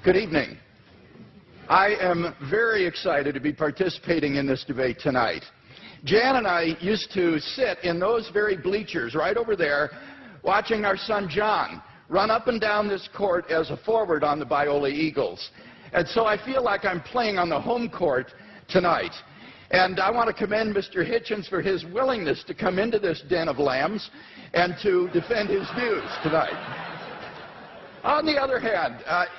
Good evening. I am very excited to be participating in this debate tonight. Jan and I used to sit in those very bleachers right over there watching our son John run up and down this court as a forward on the Biola Eagles. And so I feel like I'm playing on the home court tonight. And I want to commend Mr. Hitchens for his willingness to come into this den of lambs and to defend his views tonight. On the other hand,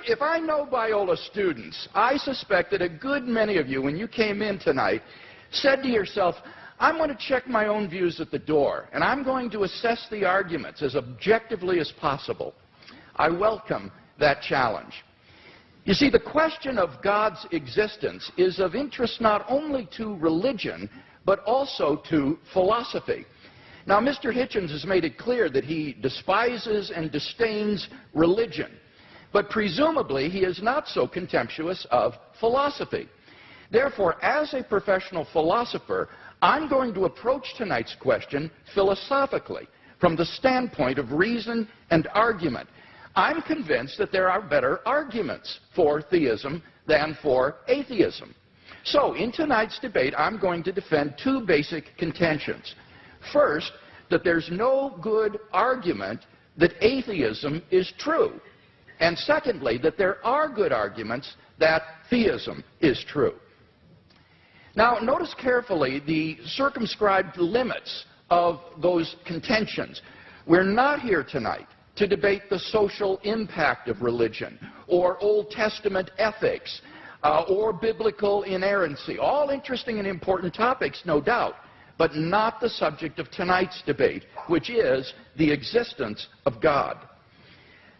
if I know Biola students, I suspect that a good many of you, when you came in tonight, said to yourself, I'm going to check my own views at the door, and I'm going to assess the arguments as objectively as possible. I welcome that challenge. You see, the question of God's existence is of interest not only to religion, but also to philosophy. Now, Mr. Hitchens has made it clear that he despises and disdains religion, but presumably he is not so contemptuous of philosophy. Therefore, as a professional philosopher, I'm going to approach tonight's question philosophically, from the standpoint of reason and argument. I'm convinced that there are better arguments for theism than for atheism. So, in tonight's debate, I'm going to defend two basic contentions. First, that there's no good argument that atheism is true. And secondly, that there are good arguments that theism is true. Now, notice carefully the circumscribed limits of those contentions. We're not here tonight to debate the social impact of religion, or Old Testament ethics, or biblical inerrancy. All interesting and important topics, no doubt, but not the subject of tonight's debate, which is the existence of God.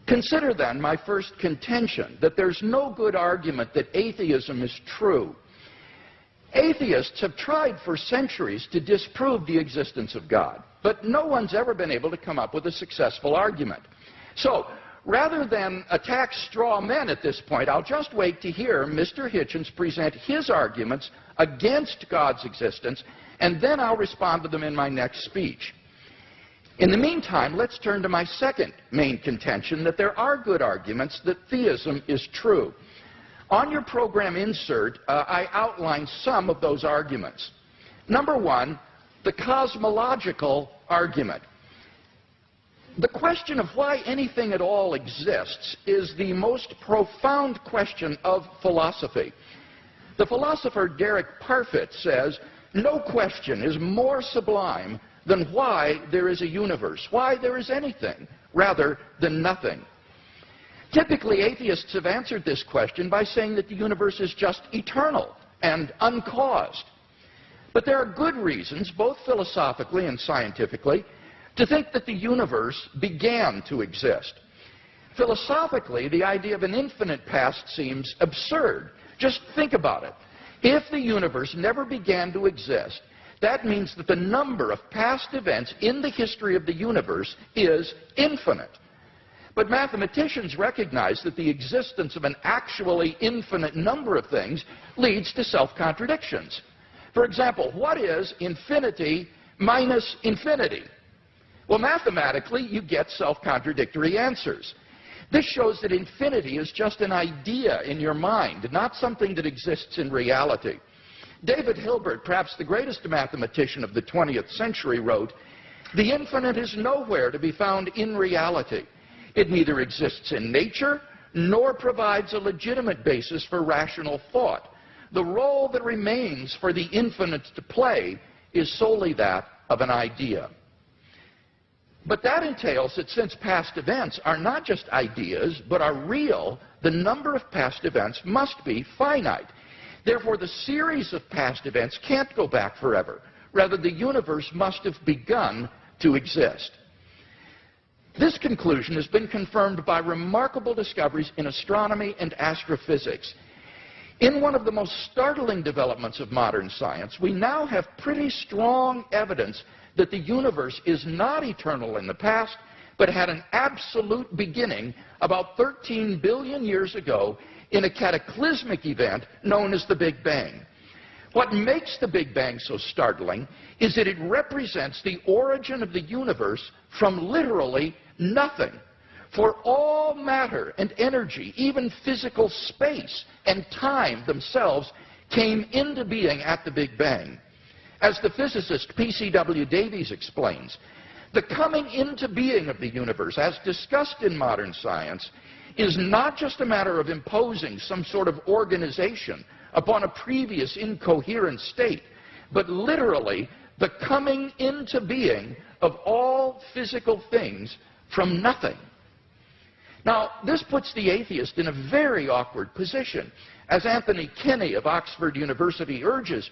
Consider then my first contention, that there's no good argument that atheism is true. Atheists have tried for centuries to disprove the existence of God, but no one's ever been able to come up with a successful argument. So, rather than attack straw men at this point, I'll just wait to hear Mr. Hitchens present his arguments against God's existence, and then I'll respond to them in my next speech. In the meantime, let's turn to my second main contention, that there are good arguments that theism is true. On your program insert, I outline some of those arguments. Number one, the cosmological argument. The question of why anything at all exists is the most profound question of philosophy. The philosopher Derek Parfit says, no question is more sublime than why there is a universe, why there is anything, rather than nothing. Typically, atheists have answered this question by saying that the universe is just eternal and uncaused. But there are good reasons, both philosophically and scientifically, to think that the universe began to exist. Philosophically, the idea of an infinite past seems absurd. Just think about it. If the universe never began to exist, that means that the number of past events in the history of the universe is infinite. But mathematicians recognize that the existence of an actually infinite number of things leads to self-contradictions. For example, what is infinity minus infinity? Well, mathematically, you get self-contradictory answers. This shows that infinity is just an idea in your mind, not something that exists in reality. David Hilbert, perhaps the greatest mathematician of the 20th century, wrote, "The infinite is nowhere to be found in reality. It neither exists in nature nor provides a legitimate basis for rational thought. The role that remains for the infinite to play is solely that of an idea." But that entails that since past events are not just ideas, but are real, the number of past events must be finite. Therefore, the series of past events can't go back forever. Rather, the universe must have begun to exist. This conclusion has been confirmed by remarkable discoveries in astronomy and astrophysics. In one of the most startling developments of modern science, we now have pretty strong evidence that the universe is not eternal in the past, but had an absolute beginning about 13 billion years ago in a cataclysmic event known as the Big Bang. What makes the Big Bang so startling is that it represents the origin of the universe from literally nothing. For all matter and energy, even physical space and time themselves, came into being at the Big Bang. As the physicist P.C.W. Davies explains, the coming into being of the universe, as discussed in modern science, is not just a matter of imposing some sort of organization upon a previous incoherent state, but literally the coming into being of all physical things from nothing. Now, this puts the atheist in a very awkward position. As Anthony Kinney of Oxford University urges,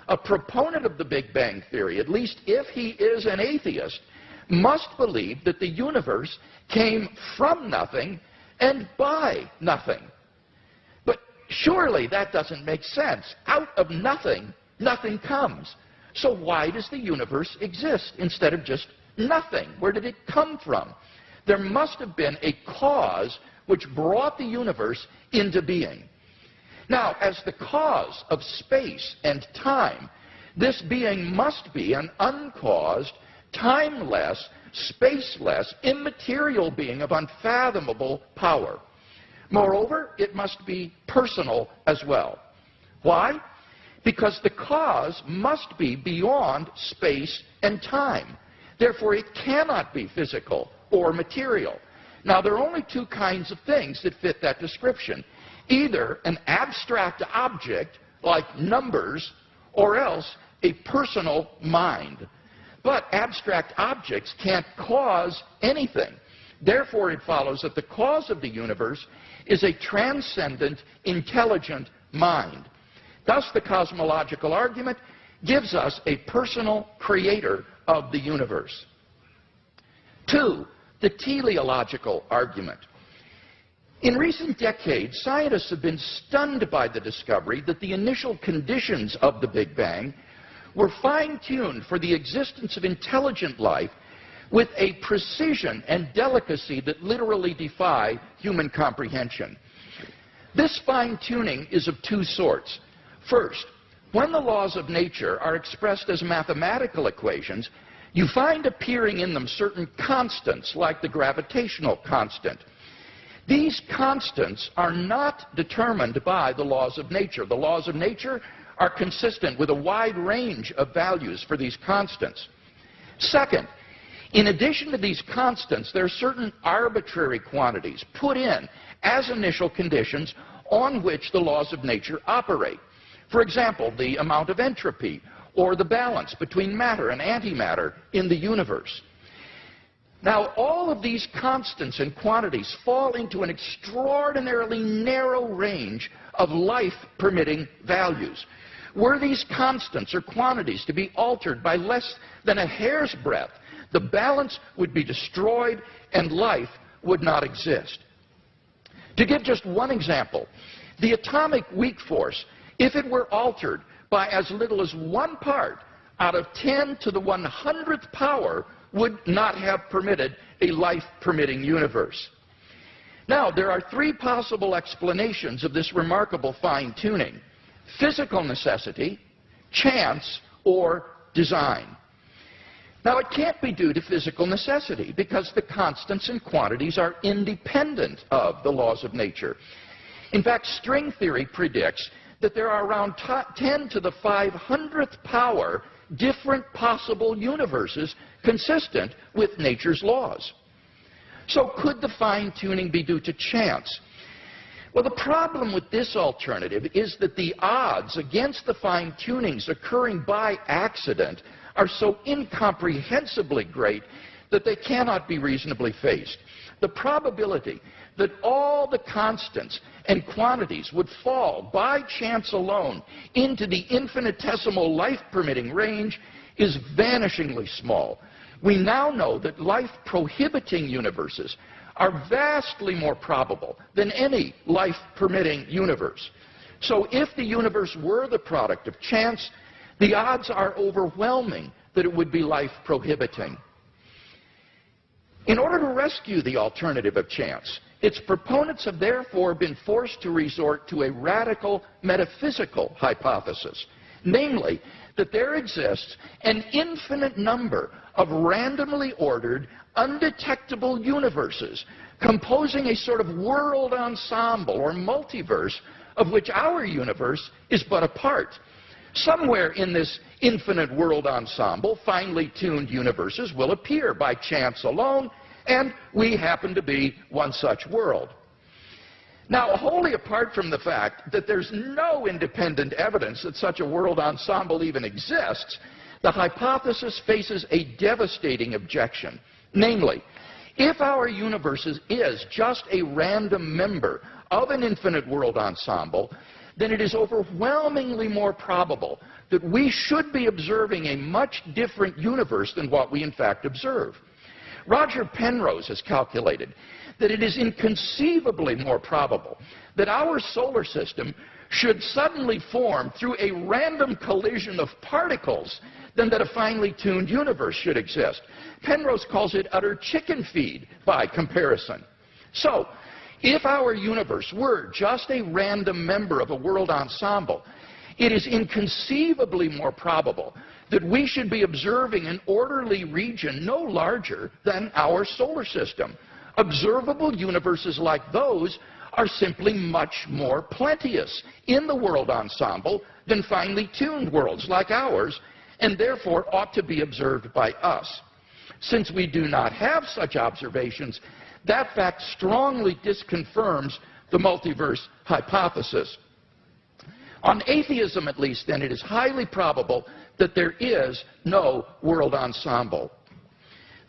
a proponent of the Big Bang Theory, at least if he is an atheist, must believe that the universe came from nothing and by nothing. But surely that doesn't make sense. Out of nothing, nothing comes. So why does the universe exist instead of just nothing? Where did it come from? There must have been a cause which brought the universe into being. Now, as the cause of space and time, this being must be an uncaused, timeless, spaceless, immaterial being of unfathomable power. Moreover, it must be personal as well. Why? Because the cause must be beyond space and time. Therefore, it cannot be physical or material. Now, there are only two kinds of things that fit that description. Either an abstract object, like numbers, or else a personal mind. But abstract objects can't cause anything. Therefore, it follows that the cause of the universe is a transcendent, intelligent mind. Thus, the cosmological argument gives us a personal creator of the universe. 2, the teleological argument. In recent decades, scientists have been stunned by the discovery that the initial conditions of the Big Bang were fine-tuned for the existence of intelligent life with a precision and delicacy that literally defy human comprehension. This fine-tuning is of two sorts. First, when the laws of nature are expressed as mathematical equations, you find appearing in them certain constants, like the gravitational constant. These constants are not determined by the laws of nature. The laws of nature are consistent with a wide range of values for these constants. Second, in addition to these constants, there are certain arbitrary quantities put in as initial conditions on which the laws of nature operate. For example, the amount of entropy, or the balance between matter and antimatter in the universe. Now, all of these constants and quantities fall into an extraordinarily narrow range of life-permitting values. Were these constants or quantities to be altered by less than a hair's breadth, the balance would be destroyed and life would not exist. To give just one example, the atomic weak force, if it were altered by as little as 1 part out of 10 to the 100th power, would not have permitted a life-permitting universe. Now, there are 3 possible explanations of this remarkable fine-tuning: physical necessity, chance, or design. Now, it can't be due to physical necessity because the constants and quantities are independent of the laws of nature. In fact, string theory predicts that there are around 10 to the 500th power different possible universes consistent with nature's laws. So could the fine-tuning be due to chance? Well, the problem with this alternative is that the odds against the fine-tunings occurring by accident are so incomprehensibly great that they cannot be reasonably faced. The probability that all the constants and quantities would fall by chance alone into the infinitesimal life-permitting range is vanishingly small. We now know that life-prohibiting universes are vastly more probable than any life-permitting universe. So if the universe were the product of chance, the odds are overwhelming that it would be life-prohibiting. In order to rescue the alternative of chance, its proponents have therefore been forced to resort to a radical metaphysical hypothesis, namely that there exists an infinite number of randomly ordered, undetectable universes composing a sort of world ensemble or multiverse of which our universe is but a part. Somewhere in this infinite world ensemble, finely tuned universes will appear by chance alone, and we happen to be one such world. Now, wholly apart from the fact that there's no independent evidence that such a world ensemble even exists, the hypothesis faces a devastating objection. Namely, if our universe is just a random member of an infinite world ensemble, then it is overwhelmingly more probable that we should be observing a much different universe than what we in fact observe. Roger Penrose has calculated that it is inconceivably more probable that our solar system should suddenly form through a random collision of particles than that a finely tuned universe should exist. Penrose calls it utter chicken feed by comparison. So, if our universe were just a random member of a world ensemble, it is inconceivably more probable that we should be observing an orderly region no larger than our solar system. Observable universes like those are simply much more plenteous in the world ensemble than finely tuned worlds like ours, and therefore ought to be observed by us. Since we do not have such observations, that fact strongly disconfirms the multiverse hypothesis. On atheism, at least, then, it is highly probable that there is no world ensemble.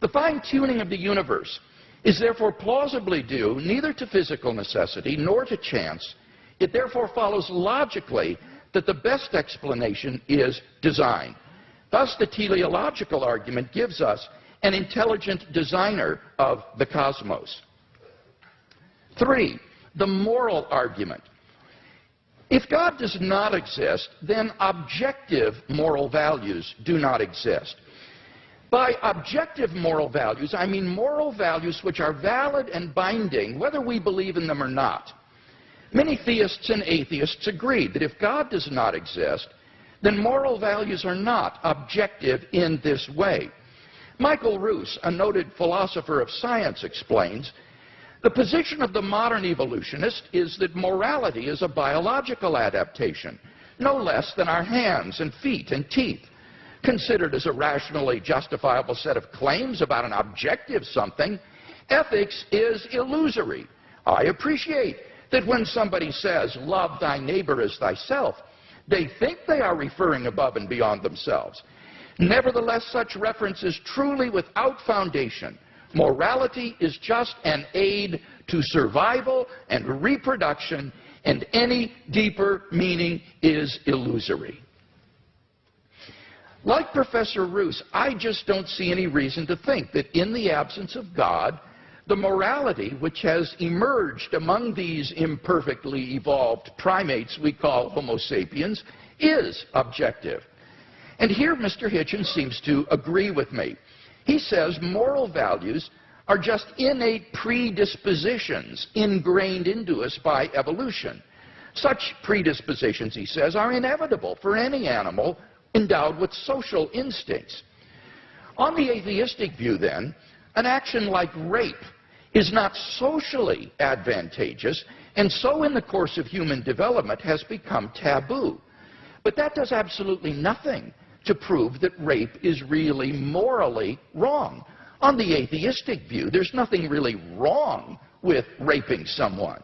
The fine-tuning of the universe is therefore plausibly due neither to physical necessity nor to chance. It therefore follows logically that the best explanation is design. Thus, the teleological argument gives us an intelligent designer of the cosmos. 3, the moral argument. If God does not exist, then objective moral values do not exist. By objective moral values, I mean moral values which are valid and binding, whether we believe in them or not. Many theists and atheists agree that if God does not exist, then moral values are not objective in this way. Michael Ruse, a noted philosopher of science, explains, the position of the modern evolutionist is that morality is a biological adaptation, no less than our hands and feet and teeth. Considered as a rationally justifiable set of claims about an objective something, ethics is illusory. I appreciate that when somebody says, love thy neighbor as thyself, they think they are referring above and beyond themselves. Nevertheless, such reference is truly without foundation. Morality is just an aid to survival and reproduction, and any deeper meaning is illusory. Like Professor Ruse, I just don't see any reason to think that in the absence of God, the morality which has emerged among these imperfectly evolved primates we call Homo sapiens is objective. And here Mr. Hitchens seems to agree with me. He says moral values are just innate predispositions ingrained into us by evolution. Such predispositions, he says, are inevitable for any animal endowed with social instincts. On the atheistic view, then, an action like rape is not socially advantageous, and so in the course of human development has become taboo. But that does absolutely nothing to prove that rape is really morally wrong. On the atheistic view, there's nothing really wrong with raping someone.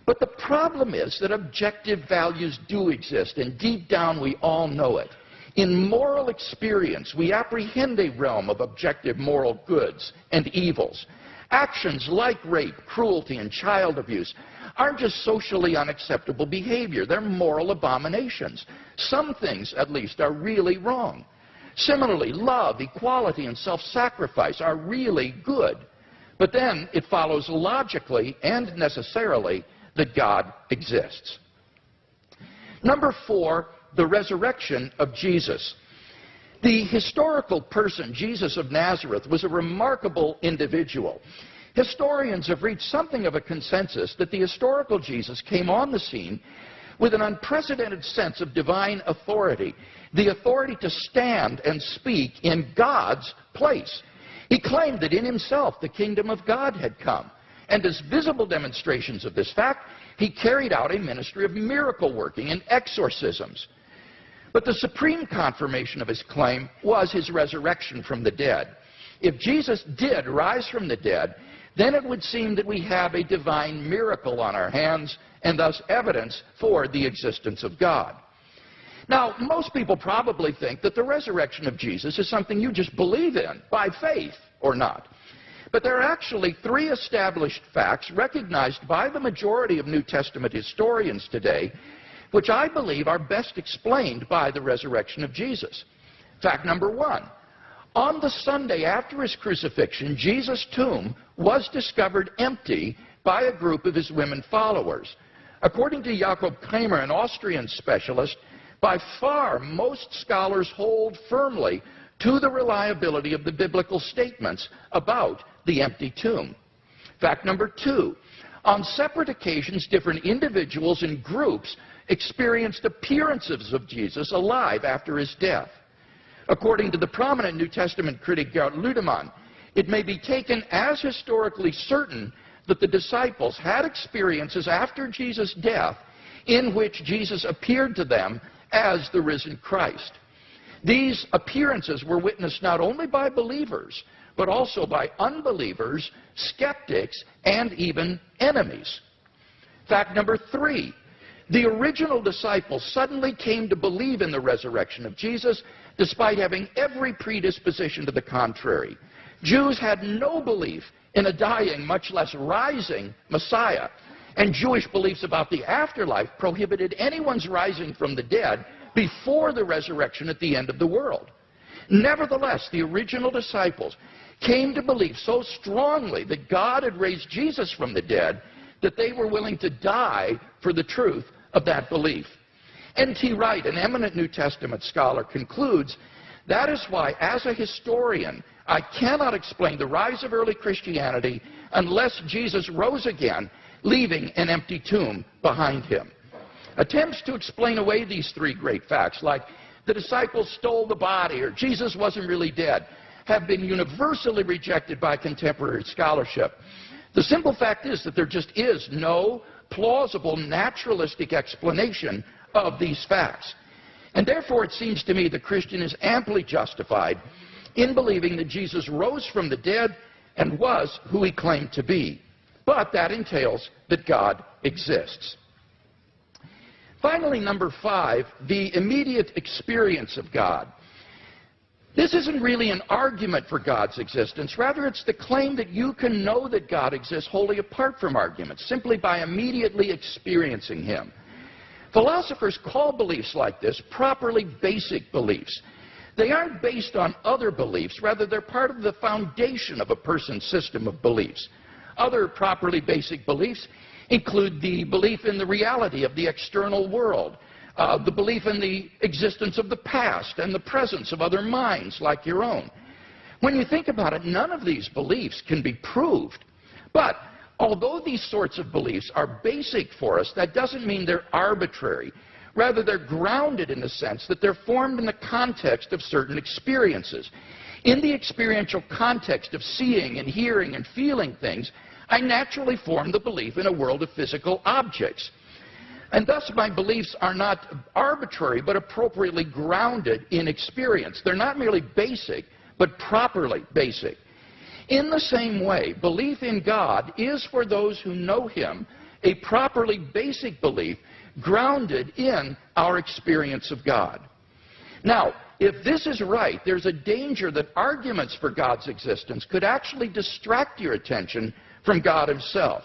But the problem is that objective values do exist, and deep down we all know it. In moral experience, we apprehend a realm of objective moral goods and evils. Actions like rape, cruelty, and child abuse aren't just socially unacceptable behavior. They're moral abominations. Some things, at least, are really wrong. Similarly, love, equality, and self-sacrifice are really good. But then it follows logically and necessarily that God exists. Number 4, the resurrection of Jesus. The historical person, Jesus of Nazareth, was a remarkable individual. Historians have reached something of a consensus that the historical Jesus came on the scene with an unprecedented sense of divine authority, the authority to stand and speak in God's place. He claimed that in himself the kingdom of God had come. And as visible demonstrations of this fact, he carried out a ministry of miracle working and exorcisms. But the supreme confirmation of his claim was his resurrection from the dead. If Jesus did rise from the dead, then it would seem that we have a divine miracle on our hands, and thus evidence for the existence of God. Now, most people probably think that the resurrection of Jesus is something you just believe in, by faith or not. But there are actually three established facts recognized by the majority of New Testament historians today, which I believe are best explained by the resurrection of Jesus. Fact number one, on the Sunday after his crucifixion, Jesus' tomb was discovered empty by a group of his women followers. According to Jakob Kramer, an Austrian specialist, by far most scholars hold firmly to the reliability of the biblical statements about the empty tomb. Fact number two, on separate occasions, different individuals and groups experienced appearances of Jesus alive after his death. According to the prominent New Testament critic Gerd Ludemann, it may be taken as historically certain that the disciples had experiences after Jesus' death in which Jesus appeared to them as the risen Christ. These appearances were witnessed not only by believers, but also by unbelievers, skeptics, and even enemies. Fact number three, the original disciples suddenly came to believe in the resurrection of Jesus despite having every predisposition to the contrary. Jews had no belief in a dying, much less rising, Messiah. And Jewish beliefs about the afterlife prohibited anyone's rising from the dead before the resurrection at the end of the world. Nevertheless, the original disciples came to believe so strongly that God had raised Jesus from the dead that they were willing to die for the truth of that belief. N.T. Wright, an eminent New Testament scholar, concludes, that is why, as a historian, I cannot explain the rise of early Christianity unless Jesus rose again, leaving an empty tomb behind him. Attempts to explain away these three great facts, like the disciples stole the body or Jesus wasn't really dead, have been universally rejected by contemporary scholarship. The simple fact is that there just is no plausible naturalistic explanation of these facts. And therefore it seems to me the Christian is amply justified in believing that Jesus rose from the dead and was who he claimed to be. But that entails that God exists. Finally, number five, the immediate experience of God. This isn't really an argument for God's existence. Rather, it's the claim that you can know that God exists wholly apart from arguments, simply by immediately experiencing him. Philosophers call beliefs like this properly basic beliefs. They aren't based on other beliefs. Rather, they're part of the foundation of a person's system of beliefs. Other properly basic beliefs include the belief in the reality of the external world, the belief in the existence of the past and the presence of other minds like your own. When you think about it, none of these beliefs can be proved. But although these sorts of beliefs are basic for us, that doesn't mean they're arbitrary. Rather, they're grounded in the sense that they're formed in the context of certain experiences. In the experiential context of seeing and hearing and feeling things, I naturally form the belief in a world of physical objects. And thus my beliefs are not arbitrary, but appropriately grounded in experience. They're not merely basic, but properly basic. In the same way, belief in God is, for those who know him, a properly basic belief grounded in our experience of God. Now, if this is right, there's a danger that arguments for God's existence could actually distract your attention from God himself.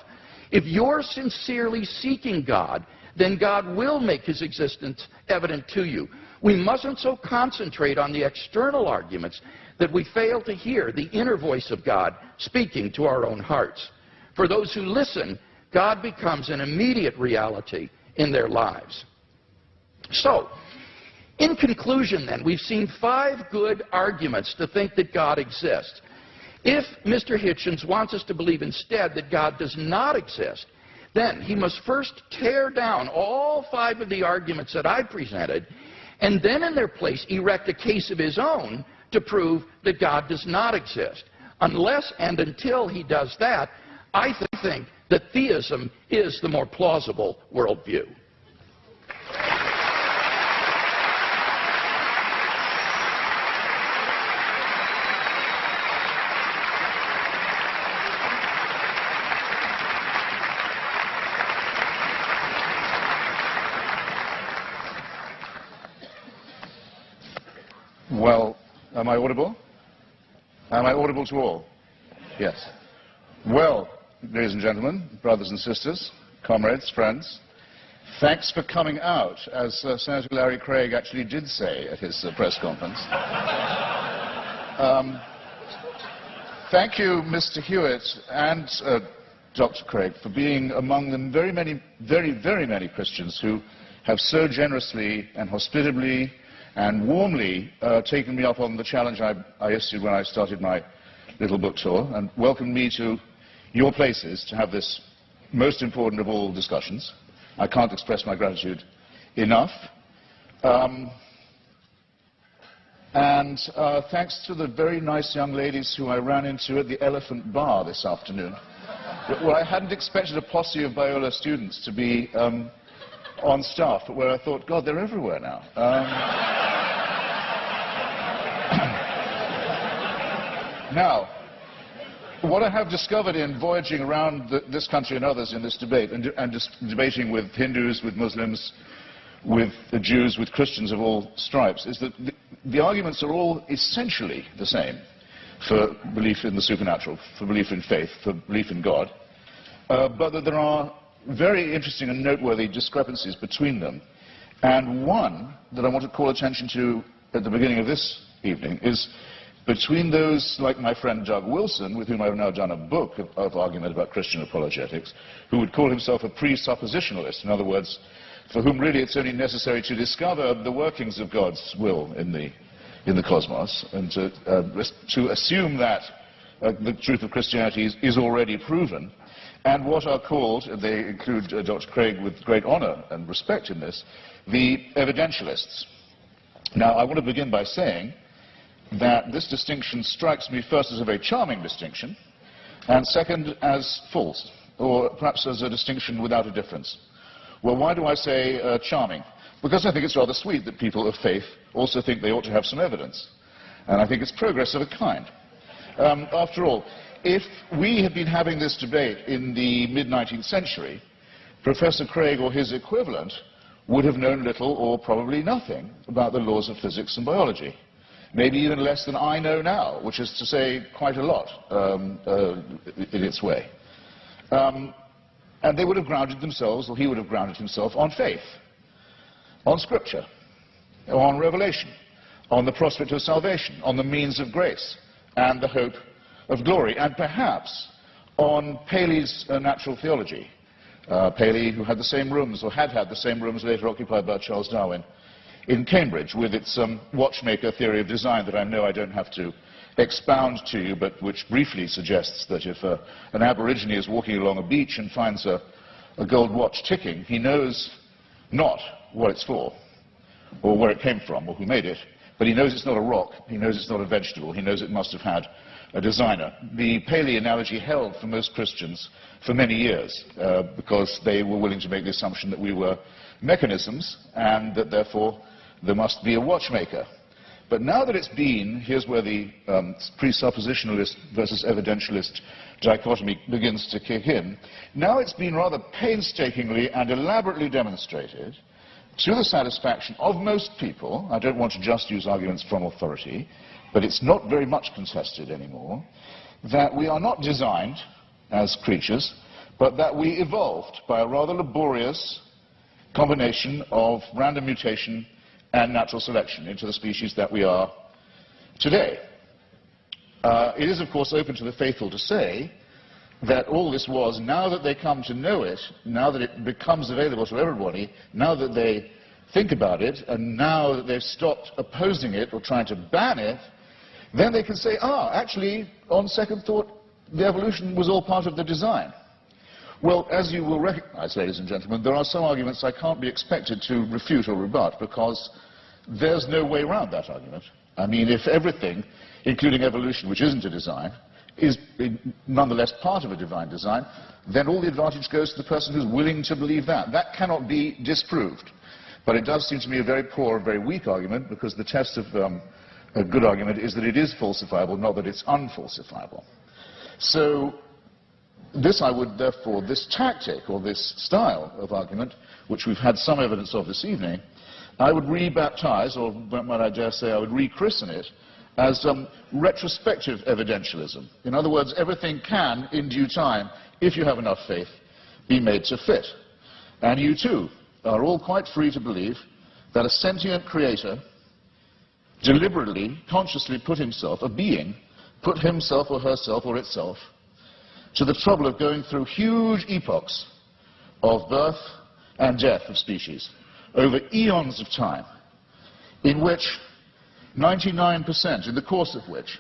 If you're sincerely seeking God, then God will make his existence evident to you. We mustn't so concentrate on the external arguments that we fail to hear the inner voice of God speaking to our own hearts. For those who listen, God becomes an immediate reality in their lives. So, in conclusion then, we've seen 5 good arguments to think that God exists. If Mr. Hitchens wants us to believe instead that God does not exist, then he must first tear down all 5 of the arguments that I presented, and then in their place erect a case of his own to prove that God does not exist. Unless and until he does that, I think that theism is the more plausible worldview. Well, am I audible? Am I audible to all? Yes. Well, ladies and gentlemen, brothers and sisters, comrades, friends, thanks for coming out, as Senator Larry Craig actually did say at his press conference. Thank you, Mr. Hewitt and Dr. Craig, for being among the very many Christians who have so generously and hospitably and warmly taken me up on the challenge I issued when I started my little book tour, and welcomed me to your places to have this most important of all discussions. I can't express my gratitude enough. Thanks to the very nice young ladies who I ran into at the Elephant Bar this afternoon. Well, I hadn't expected a posse of Biola students to be on staff, but where I thought, God, they're everywhere now. Now, what I have discovered in voyaging around this country and others in this debate, and just debating with Hindus, with Muslims, with the Jews, with Christians of all stripes, is that the arguments are all essentially the same for belief in the supernatural, for belief in faith, for belief in God, but that there are very interesting and noteworthy discrepancies between them. And one that I want to call attention to at the beginning of this evening is between those like my friend Doug Wilson, with whom I've now done a book of argument about Christian apologetics, who would call himself a presuppositionalist, in other words, for whom really it's only necessary to discover the workings of God's will in the cosmos, and to assume that the truth of Christianity is already proven, and what are called, and they include Dr. Craig with great honor and respect in this, the evidentialists. Now, I want to begin by saying that this distinction strikes me first as a very charming distinction, and second as false, or perhaps as a distinction without a difference. Well, why do I say charming? Because I think it's rather sweet that people of faith also think they ought to have some evidence. And I think it's progress of a kind. After all, if we had been having this debate in the mid-19th century, Professor Craig or his equivalent would have known little or probably nothing about the laws of physics and biology. Maybe even less than I know now, which is to say quite a lot in its way. And they would have grounded themselves, or he would have grounded himself, on faith, on Scripture, on revelation, on the prospect of salvation, on the means of grace, and the hope of glory, and perhaps on Paley's natural theology. Paley, who had the same rooms, or had the same rooms later occupied by Charles Darwin in Cambridge, with its watchmaker theory of design that I know I don't have to expound to you, but which briefly suggests that if an Aborigine is walking along a beach and finds a gold watch ticking, he knows not what it's for, or where it came from, or who made it, but he knows it's not a rock, he knows it's not a vegetable, he knows it must have had a designer. The Paley analogy held for most Christians for many years, because they were willing to make the assumption that we were mechanisms, and that therefore there must be a watchmaker. But now that it's been, here's where the presuppositionalist versus evidentialist dichotomy begins to kick in. Now it's been rather painstakingly and elaborately demonstrated, to the satisfaction of most people, I don't want to just use arguments from authority, but it's not very much contested anymore, that we are not designed as creatures, but that we evolved by a rather laborious combination of random mutation and natural selection into the species that we are today. It is, of course, open to the faithful to say that all this was, now that they come to know it, now that it becomes available to everybody, now that they think about it, and now that they've stopped opposing it or trying to ban it, then they can say, actually, on second thought, the evolution was all part of the design. Well, as you will recognize, ladies and gentlemen, there are some arguments I can't be expected to refute or rebut because there's no way around that argument. I mean, if everything, including evolution, which isn't a design, is nonetheless part of a divine design, then all the advantage goes to the person who's willing to believe that. That cannot be disproved. But it does seem to me a very poor, very weak argument, because the test of a good argument is that it is falsifiable, not that it's unfalsifiable. So this I would therefore, this tactic or this style of argument, which we've had some evidence of this evening, I would rebaptize, or might I dare say I would rechristen it, as retrospective evidentialism. In other words, everything can, in due time, if you have enough faith, be made to fit. And you too are all quite free to believe that a sentient creator deliberately, consciously put himself, a being, put himself or herself or itself to the trouble of going through huge epochs of birth and death of species over eons of time, in which 99%, in the course of which,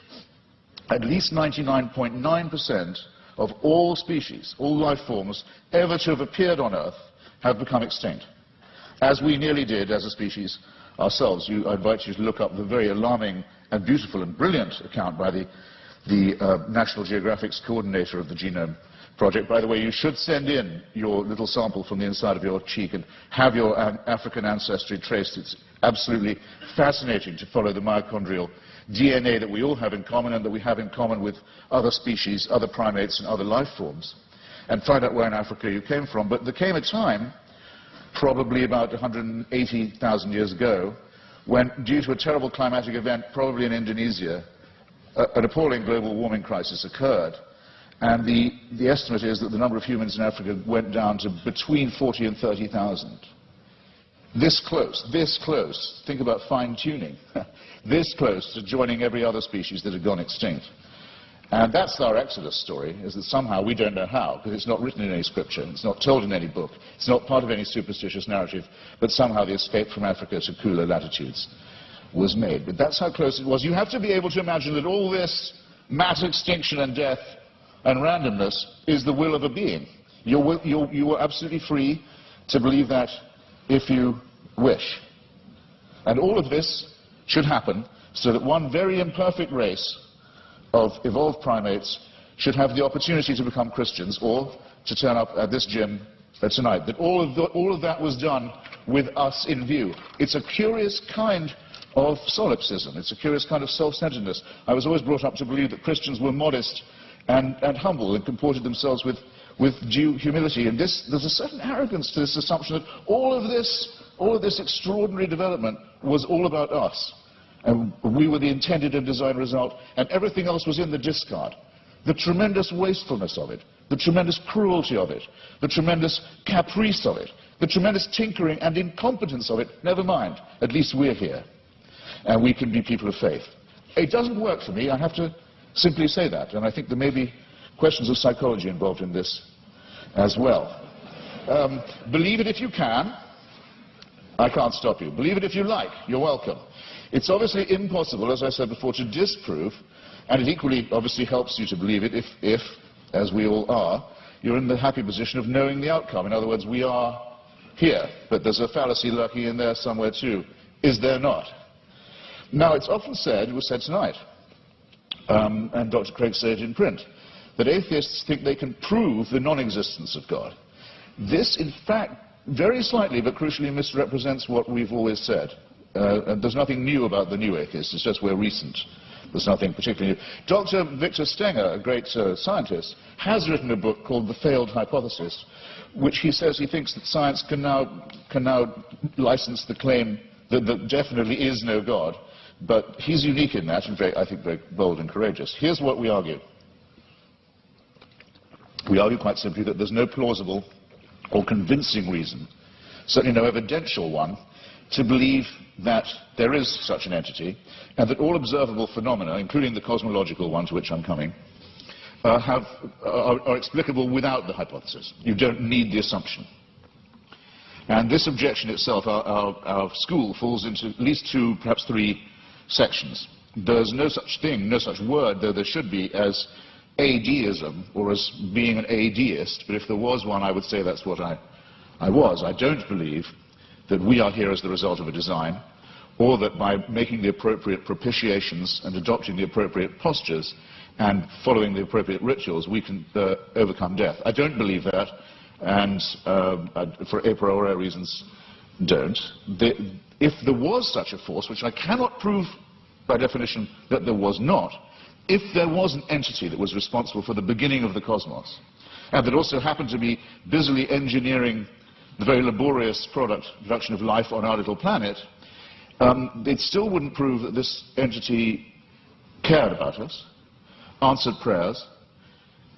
at least 99.9% of all species, all life forms ever to have appeared on Earth have become extinct, as we nearly did as a species ourselves. I invite you to look up the very alarming and beautiful and brilliant account by the National Geographic's coordinator of the Genome Project. By the way, you should send in your little sample from the inside of your cheek and have your African ancestry traced. It's absolutely fascinating to follow the mitochondrial DNA that we all have in common and that we have in common with other species, other primates and other life forms, and find out where in Africa you came from. But there came a time, probably about 180,000 years ago, when, due to a terrible climatic event, probably in Indonesia, an appalling global warming crisis occurred. And the estimate is that the number of humans in Africa went down to between 40 and 30,000. This close, think about fine-tuning, this close to joining every other species that had gone extinct. And that's our Exodus story, is that somehow, we don't know how, because it's not written in any scripture, it's not told in any book, it's not part of any superstitious narrative, but somehow the escape from Africa to cooler latitudes was made. But that's how close it was. You have to be able to imagine that all this mass extinction and death and randomness is the will of a being. You are absolutely free to believe that if you wish. And all of this should happen so that one very imperfect race of evolved primates should have the opportunity to become Christians or to turn up at this gym tonight. That all of that was done with us in view. It's a curious kind of solipsism. It's a curious kind of self-centeredness. I was always brought up to believe that Christians were modest and humble and comported themselves with due humility. And there's a certain arrogance to this assumption that all of this extraordinary development was all about us. And we were the intended and desired result, and everything else was in the discard. The tremendous wastefulness of it, the tremendous cruelty of it, the tremendous caprice of it, the tremendous tinkering and incompetence of it, never mind, at least we're here. And we can be people of faith. It doesn't work for me, I have to simply say that, and I think there may be questions of psychology involved in this as well. Believe it if you can. I can't stop you. Believe it if you like. You're welcome. It's obviously impossible, as I said before, to disprove, and it equally obviously helps you to believe it if, as we all are, you're in the happy position of knowing the outcome. In other words, we are here, but there's a fallacy lurking in there somewhere too. Is there not? Now, it's often said, it was said tonight, and Dr. Craig said it in print, that atheists think they can prove the non-existence of God. This, in fact, very slightly but crucially misrepresents what we've always said. And there's nothing new about the new atheists, it's just we're recent. There's nothing particularly new. Dr. Victor Stenger, a great scientist, has written a book called The Failed Hypothesis, which he says he thinks that science can now license the claim that there definitely is no God. But he's unique in that, and I think very bold and courageous. Here's what we argue. We argue quite simply that there's no plausible or convincing reason, certainly no evidential one, to believe that there is such an entity, and that all observable phenomena, including the cosmological one to which I'm coming, are explicable without the hypothesis. You don't need the assumption. And this objection itself, our school falls into at least two, perhaps three sections. There's no such thing, no such word, though there should be, as atheism, or as being an atheist, but if there was one, I would say that's what I was. I don't believe that we are here as the result of a design, or that by making the appropriate propitiations and adopting the appropriate postures and following the appropriate rituals, we can overcome death. I don't believe that, and for a priori reasons, don't. If there was such a force, which I cannot prove by definition that there was not, if there was an entity that was responsible for the beginning of the cosmos, and that also happened to be busily engineering the very laborious production of life on our little planet, it still wouldn't prove that this entity cared about us, answered prayers,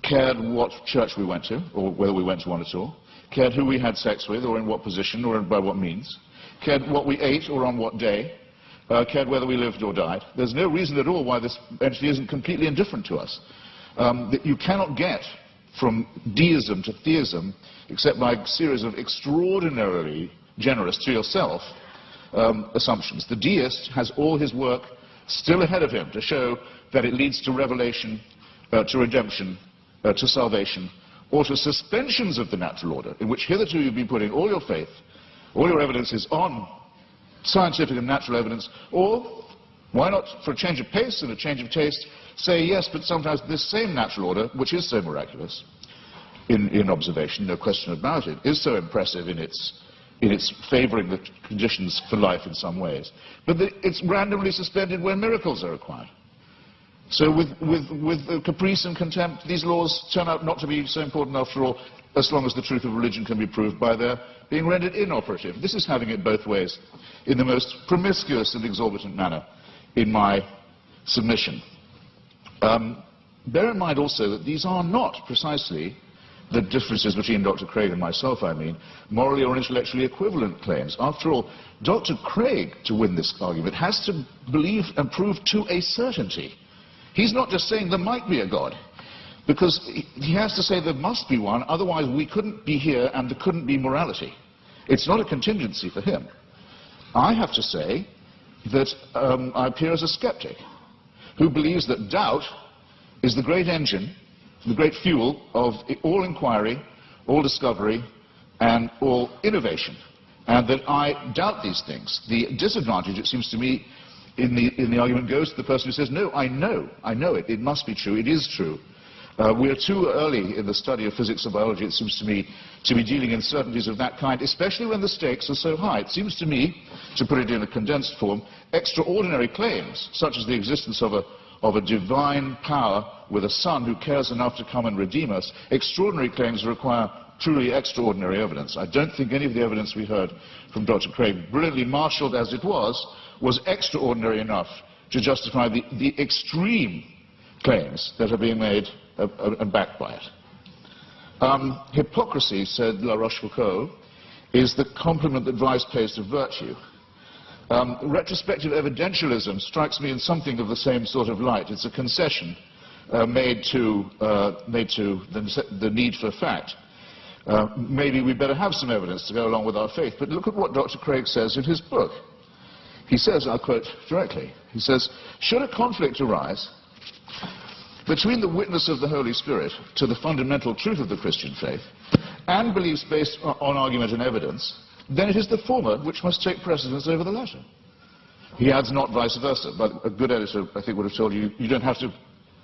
cared what church we went to, or whether we went to one at all, cared who we had sex with, or in what position, or by what means, cared what we ate, or on what day, cared whether we lived or died. There's no reason at all why this entity isn't completely indifferent to us. That you cannot get from deism to theism except by a series of extraordinarily generous to yourself assumptions. The deist has all his work still ahead of him to show that it leads to revelation, to redemption, to salvation, or to suspensions of the natural order, in which hitherto you've been putting all your faith, all your evidence is on scientific and natural evidence, or, why not, for a change of pace and a change of taste, say yes, but sometimes this same natural order, which is so miraculous in observation, no question about it, is so impressive in its favoring the conditions for life in some ways, but it's randomly suspended when miracles are required. So with caprice and contempt, these laws turn out not to be so important after all, as long as the truth of religion can be proved by their being rendered inoperative. This is having it both ways in the most promiscuous and exorbitant manner in my submission. Bear in mind also that these are not precisely the differences between Dr. Craig and myself, I mean, morally or intellectually equivalent claims. After all, Dr. Craig, to win this argument, has to believe and prove to a certainty. He's not just saying there might be a God, because he has to say there must be one, otherwise we couldn't be here and there couldn't be morality. It's not a contingency for him. I have to say that I appear as a skeptic who believes that doubt is the great engine, the great fuel of all inquiry, all discovery, and all innovation, and that I doubt these things. The disadvantage, it seems to me, in the argument goes to the person who says, no, I know it, it must be true, it is true. We are too early in the study of physics and biology, it seems to me, to be dealing in certainties of that kind, especially when the stakes are so high. It seems to me, to put it in a condensed form, extraordinary claims, such as the existence of a divine power with a son who cares enough to come and redeem us, extraordinary claims require truly extraordinary evidence. I don't think any of the evidence we heard from Dr. Craig, brilliantly marshalled as it was extraordinary enough to justify the extreme claims that are being made and backed by it. Hypocrisy, said La Rochefoucauld, is the compliment that vice pays to virtue. Retrospective evidentialism strikes me in something of the same sort of light. It's a concession made to the need for fact. Maybe we better have some evidence to go along with our faith, but look at what Dr. Craig says in his book. He says, I'll quote directly, he says, should a conflict arise between the witness of the Holy Spirit to the fundamental truth of the Christian faith and beliefs based on argument and evidence, then it is the former which must take precedence over the latter. He adds not vice versa, but a good editor, I think, would have told you, you don't have to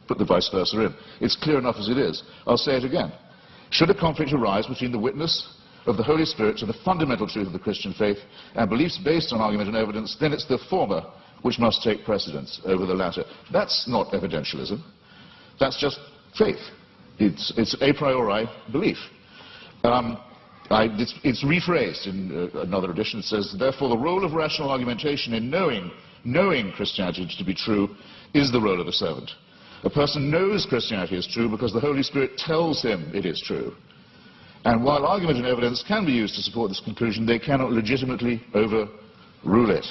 put the vice versa in. It's clear enough as it is. I'll say it again. Should a conflict arise between the witness of the Holy Spirit to the fundamental truth of the Christian faith and beliefs based on argument and evidence, then it's the former which must take precedence over the latter. That's not evidentialism. That's just faith. It's a priori belief. It's rephrased in another edition. It says, therefore, the role of rational argumentation in knowing Christianity to be true is the role of a servant. A person knows Christianity is true because the Holy Spirit tells him it is true. And while argument and evidence can be used to support this conclusion, they cannot legitimately overrule it.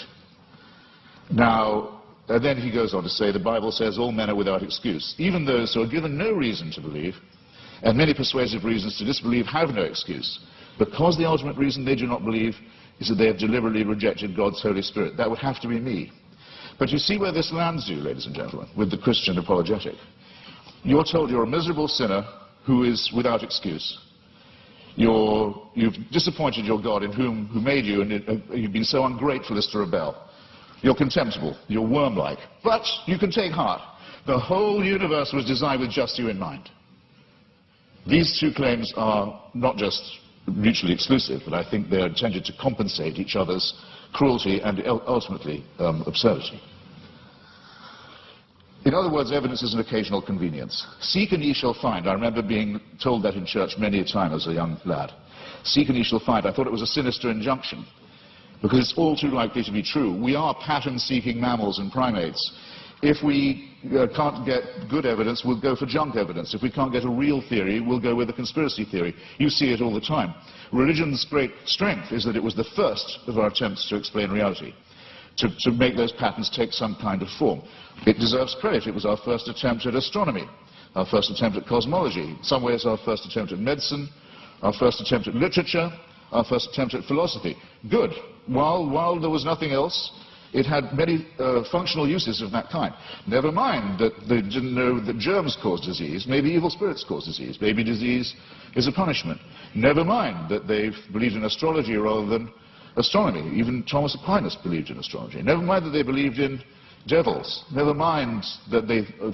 Now, then he goes on to say, the Bible says all men are without excuse. Even those who are given no reason to believe, and many persuasive reasons to disbelieve, have no excuse. Because the ultimate reason they do not believe is that they have deliberately rejected God's Holy Spirit. That would have to be me. But you see where this lands you, ladies and gentlemen, with the Christian apologetic. You're told you're a miserable sinner who is without excuse. You've disappointed your God who made you, and you've been so ungrateful as to rebel. You're contemptible. You're worm-like. But you can take heart. The whole universe was designed with just you in mind. These two claims are not just mutually exclusive, but I think they're intended to compensate each other's cruelty and ultimately absurdity. In other words, evidence is an occasional convenience. Seek and ye shall find. I remember being told that in church many a time as a young lad. Seek and ye shall find. I thought it was a sinister injunction, because it's all too likely to be true. We are pattern-seeking mammals and primates. If we can't get good evidence, we'll go for junk evidence. If we can't get a real theory, we'll go with a conspiracy theory. You see it all the time. Religion's great strength is that it was the first of our attempts to explain reality, to make those patterns take some kind of form. It deserves credit. It was our first attempt at astronomy, our first attempt at cosmology, in some ways our first attempt at medicine, our first attempt at literature, our first attempt at philosophy. Good. While there was nothing else, it had many functional uses of that kind. Never mind that they didn't know that germs cause disease. Maybe evil spirits cause disease. Maybe disease is a punishment. Never mind that they believed in astrology rather than astronomy. Even Thomas Aquinas believed in astrology. Never mind that they believed in devils. Never mind that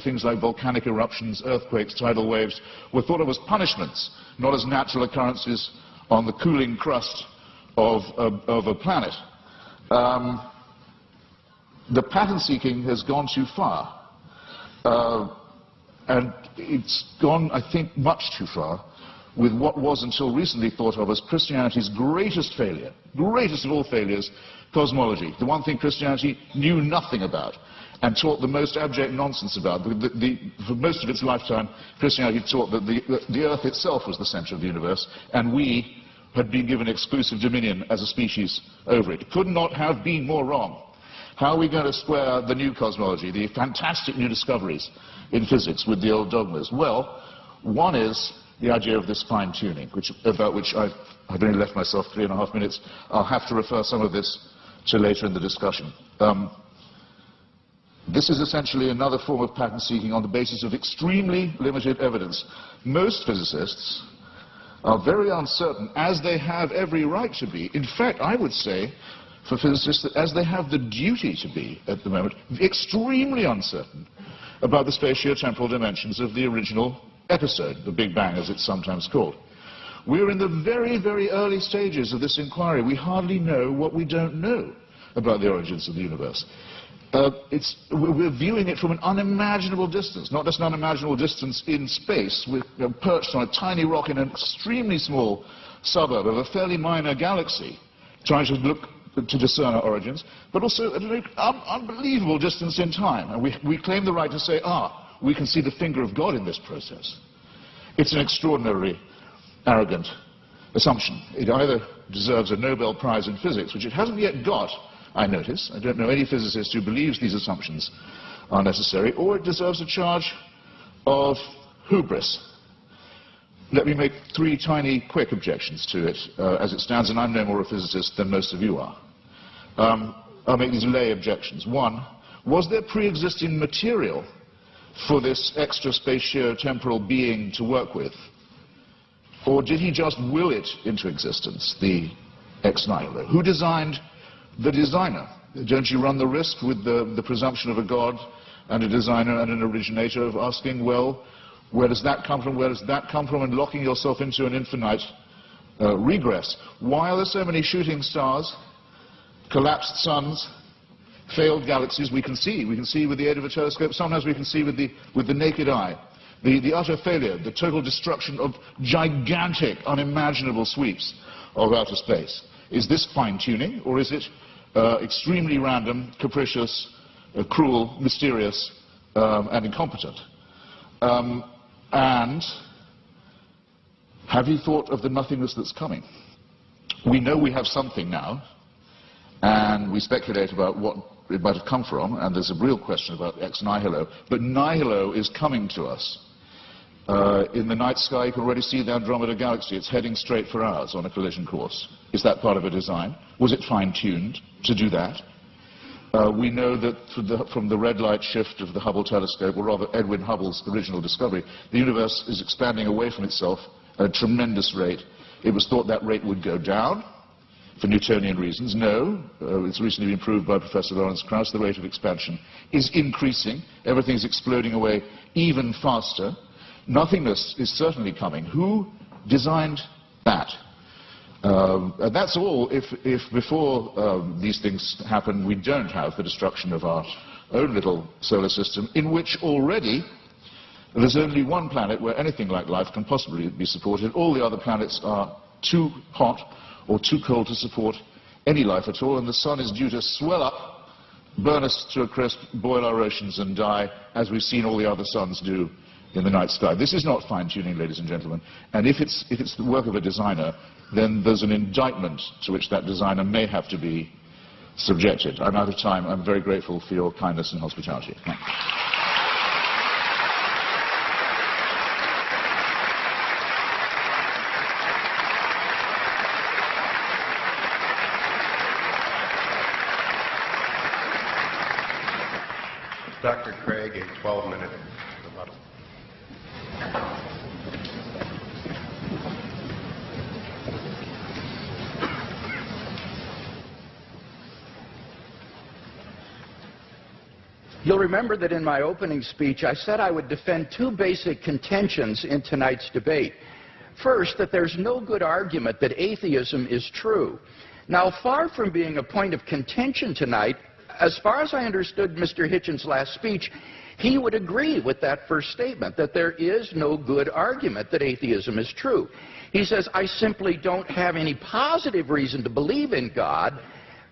things like volcanic eruptions, earthquakes, tidal waves were thought of as punishments, not as natural occurrences on the cooling crust of a planet. The pattern seeking has gone too far, and it's gone, I think, much too far with what was until recently thought of as Christianity's greatest failure, greatest of all failures, cosmology, the one thing Christianity knew nothing about and taught the most abject nonsense about. For most of its lifetime, Christianity taught that the earth itself was the center of the universe, and we had been given exclusive dominion as a species over it. Could not have been more wrong. How are we going to square the new cosmology, the fantastic new discoveries in physics with the old dogmas? Well, one is the idea of this fine-tuning, about which I've only left myself 3.5 minutes. I'll have to refer some of this to later in the discussion. This is essentially another form of pattern seeking on the basis of extremely limited evidence. Most physicists are very uncertain, as they have every right to be. In fact, I would say, for physicists, that as they have the duty to be at the moment, extremely uncertain about the spatio-temporal dimensions of the original episode, the Big Bang, as it's sometimes called. We're in the very, very early stages of this inquiry. We hardly know what we don't know about the origins of the universe. We're viewing it from an unimaginable distance, not just an unimaginable distance in space. We're perched on a tiny rock in an extremely small suburb of a fairly minor galaxy, trying to look to discern our origins, but also at an unbelievable distance in time. And we claim the right to say, we can see the finger of God in this process. It's an extraordinarily arrogant assumption. It either deserves a Nobel Prize in physics, which it hasn't yet got, I notice. I don't know any physicist who believes these assumptions are necessary, or it deserves a charge of hubris. Let me make 3 tiny, quick objections to it as it stands, and I'm no more a physicist than most of you are. I'll make these lay objections. 1, was there pre-existing material for this extra spatio-temporal being to work with? Or did he just will it into existence, the ex nihilo? Who designed the designer? Don't you run the risk with the presumption of a God and a designer and an originator of asking, well, where does that come from, where does that come from, and locking yourself into an infinite regress? Why are there so many shooting stars, collapsed suns, failed galaxies? We can see with the aid of a telescope. Sometimes we can see with the naked eye. The utter failure, the total destruction of gigantic, unimaginable sweeps of outer space. Is this fine-tuning, or is it extremely random, capricious, cruel, mysterious, and incompetent? And have you thought of the nothingness that's coming? We know we have something now, and we speculate about what it might have come from, and there's a real question about ex nihilo, but nihilo is coming to us. In the night sky, you can already see the Andromeda Galaxy. It's heading straight for ours on a collision course. Is that part of a design? Was it fine-tuned to do that? We know that from the red light shift of the Hubble telescope, or rather Edwin Hubble's original discovery, the universe is expanding away from itself at a tremendous rate. It was thought that rate would go down for Newtonian reasons. No, it's recently been proved by Professor Lawrence Krauss, the rate of expansion is increasing. Everything is exploding away even faster. Nothingness is certainly coming. Who designed that? And that's all if before these things happen we don't have the destruction of our own little solar system, in which already there's only one planet where anything like life can possibly be supported. All the other planets are too hot or too cold to support any life at all, and the sun is due to swell up, burn us to a crisp, boil our oceans and die, as we've seen all the other suns do in the night sky. This is not fine-tuning, ladies and gentlemen, and if it's the work of a designer, then there's an indictment to which that designer may have to be subjected. I'm out of time. I'm very grateful for your kindness and hospitality. Thank you. Dr. Craig, a 12-minute rebuttal. You'll remember that in my opening speech I said I would defend two basic contentions in tonight's debate. First, that there's no good argument that atheism is true. Now, far from being a point of contention tonight, as far as I understood Mr. Hitchens' last speech, he would agree with that first statement, that there is no good argument that atheism is true. He says, I simply don't have any positive reason to believe in God,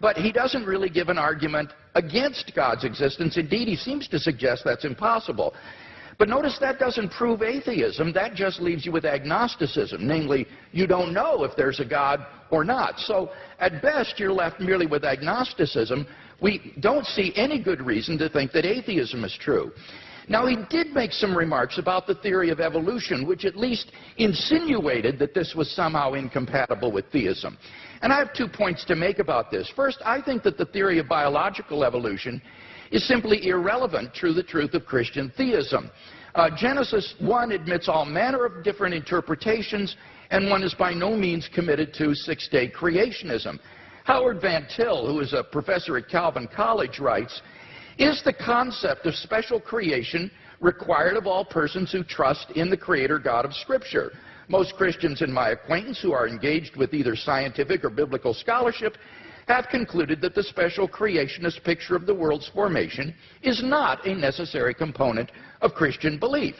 but he doesn't really give an argument against God's existence. Indeed, he seems to suggest that's impossible. But notice that doesn't prove atheism. That just leaves you with agnosticism, namely, you don't know if there's a God or not. So, at best, you're left merely with agnosticism. We don't see any good reason to think that atheism is true. Now, he did make some remarks about the theory of evolution, which at least insinuated that this was somehow incompatible with theism. And I have 2 points to make about this. First, I think that the theory of biological evolution is simply irrelevant to the truth of Christian theism. Genesis 1 admits all manner of different interpretations, and one is by no means committed to six-day creationism. Howard Van Til, who is a professor at Calvin College, writes, is the concept of special creation required of all persons who trust in the Creator God of Scripture? Most Christians in my acquaintance who are engaged with either scientific or biblical scholarship have concluded that the special creationist picture of the world's formation is not a necessary component of Christian belief.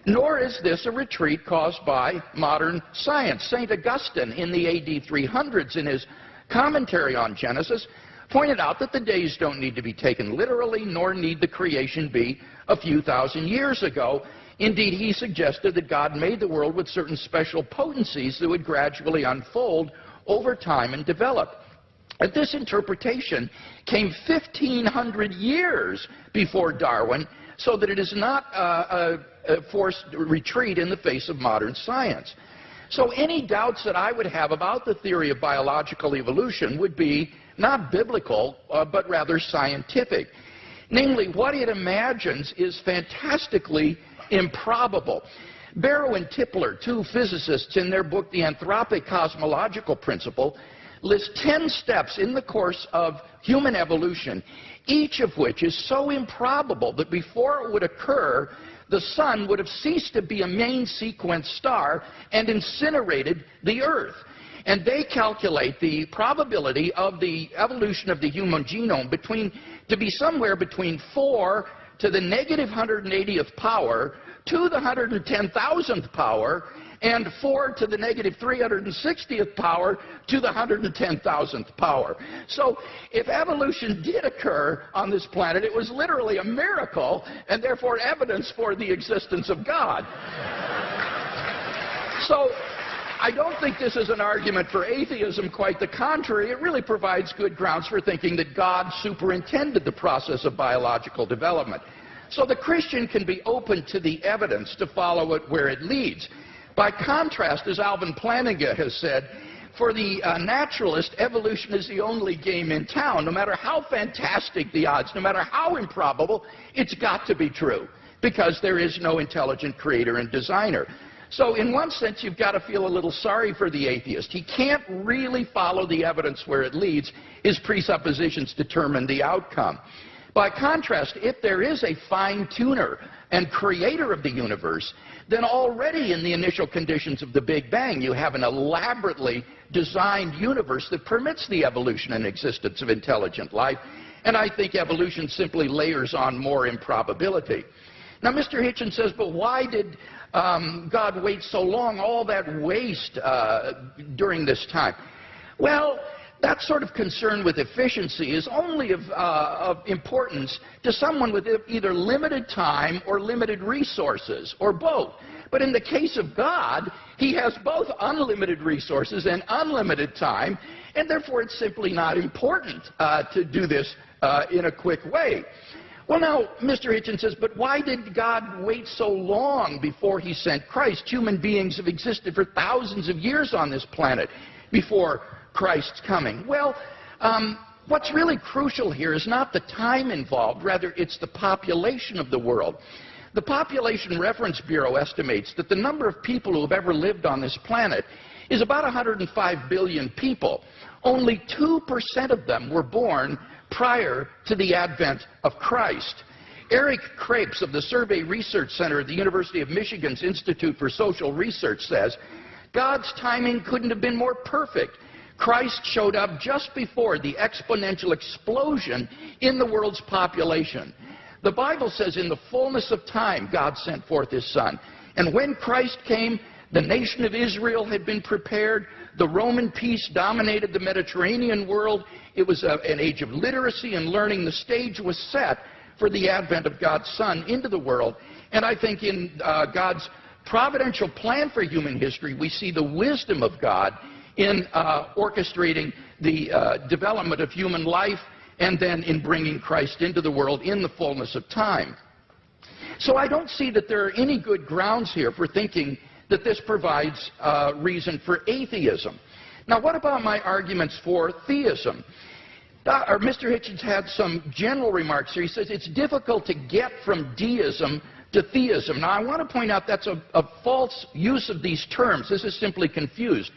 Nor is this a retreat caused by modern science. St. Augustine in the AD 300s, in his commentary on Genesis, pointed out that the days don't need to be taken literally, nor need the creation be a few thousand years ago. Indeed, he suggested that God made the world with certain special potencies that would gradually unfold over time and develop. And this interpretation came 1,500 years before Darwin, so that it is not a forced retreat in the face of modern science. So any doubts that I would have about the theory of biological evolution would be not biblical, but rather scientific. Namely, what it imagines is fantastically improbable. Barrow and Tipler, two physicists, in their book The Anthropic Cosmological Principle, list 10 steps in the course of human evolution, each of which is so improbable that before it would occur, the sun would have ceased to be a main sequence star and incinerated the Earth. And they calculate the probability of the evolution of the human genome to be somewhere between 4 to the negative 180th power to the 110,000th power, and 4 to the negative 360th power to the 110,000th power. So if evolution did occur on this planet, it was literally a miracle, and therefore evidence for the existence of God. So I don't think this is an argument for atheism, quite the contrary. It really provides good grounds for thinking that God superintended the process of biological development. So the Christian can be open to the evidence to follow it where it leads. By contrast, as Alvin Plantinga has said, For the naturalist, evolution is the only game in town. No matter how fantastic the odds, no matter how improbable, it's got to be true, because there is no intelligent creator and designer. So in one sense, you've got to feel a little sorry for the atheist. He can't really follow the evidence where it leads. His presuppositions determine the outcome. By contrast, if there is a fine-tuner and creator of the universe, then already in the initial conditions of the Big Bang, you have an elaborately designed universe that permits the evolution and existence of intelligent life. And I think evolution simply layers on more improbability. Now, Mr. Hitchens says, but why did God wait so long, all that waste during this time? Well, that sort of concern with efficiency is only of importance to someone with either limited time or limited resources, or both. But in the case of God, he has both unlimited resources and unlimited time, and therefore it's simply not important to do this in a quick way. Well, now, Mr. Hitchens says, but why did God wait so long before he sent Christ? Human beings have existed for thousands of years on this planet before Christ's coming. Well, what's really crucial here is not the time involved, rather it's the population of the world. The Population Reference Bureau estimates that the number of people who have ever lived on this planet is about 105 billion people. Only 2% of them were born prior to the advent of Christ. Eric Krapes of the Survey Research Center at the University of Michigan's Institute for Social Research says, God's timing couldn't have been more perfect. Christ showed up just before the exponential explosion in the world's population. The Bible says in the fullness of time, God sent forth his Son. And when Christ came, the nation of Israel had been prepared. The Roman peace dominated the Mediterranean world. It was an age of literacy and learning. The stage was set for the advent of God's Son into the world. And I think in God's providential plan for human history, we see the wisdom of God in orchestrating the development of human life, and then in bringing Christ into the world in the fullness of time. So I don't see that there are any good grounds here for thinking that this provides reason for atheism. Now, what about my arguments for theism? Mr. Hitchens had some general remarks here. He says it's difficult to get from deism to theism. Now, I want to point out that's a false use of these terms. This is simply confused.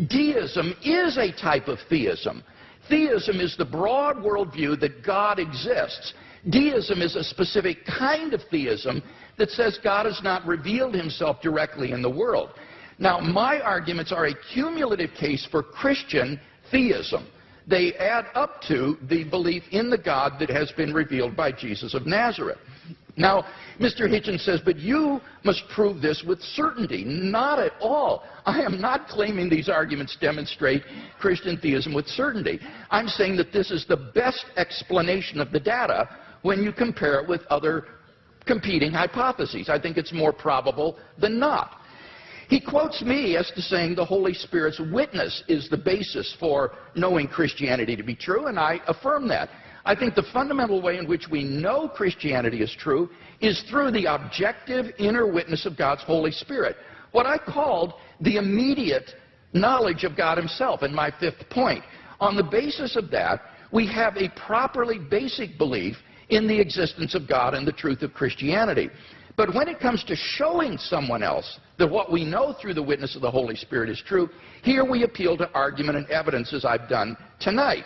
Deism is a type of theism. Theism is the broad worldview that God exists. Deism is a specific kind of theism that says God has not revealed himself directly in the world. Now, my arguments are a cumulative case for Christian theism. They add up to the belief in the God that has been revealed by Jesus of Nazareth. Now, Mr. Hitchens says, but you must prove this with certainty. Not at all. I am not claiming these arguments demonstrate Christian theism with certainty. I'm saying that this is the best explanation of the data when you compare it with other competing hypotheses. I think it's more probable than not. He quotes me as to saying the Holy Spirit's witness is the basis for knowing Christianity to be true, and I affirm that. I think the fundamental way in which we know Christianity is true is through the objective inner witness of God's Holy Spirit, what I called the immediate knowledge of God himself in my fifth point. On the basis of that, we have a properly basic belief in the existence of God and the truth of Christianity. But when it comes to showing someone else that what we know through the witness of the Holy Spirit is true, here we appeal to argument and evidence as I've done tonight.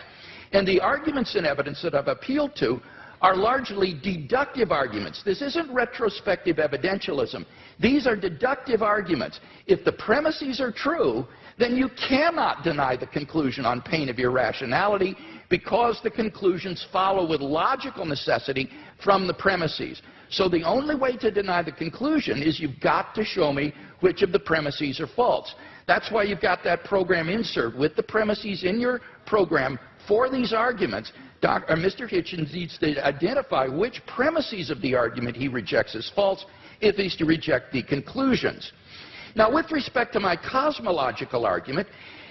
And the arguments and evidence that I've appealed to are largely deductive arguments. This isn't retrospective evidentialism. These are deductive arguments. If the premises are true, then you cannot deny the conclusion on pain of irrationality because the conclusions follow with logical necessity from the premises. So the only way to deny the conclusion is you've got to show me which of the premises are false. That's why you've got that program insert with the premises in your program for these arguments. Mr. Hitchens needs to identify which premises of the argument he rejects as false if he's to reject the conclusions. Now, with respect to my cosmological argument,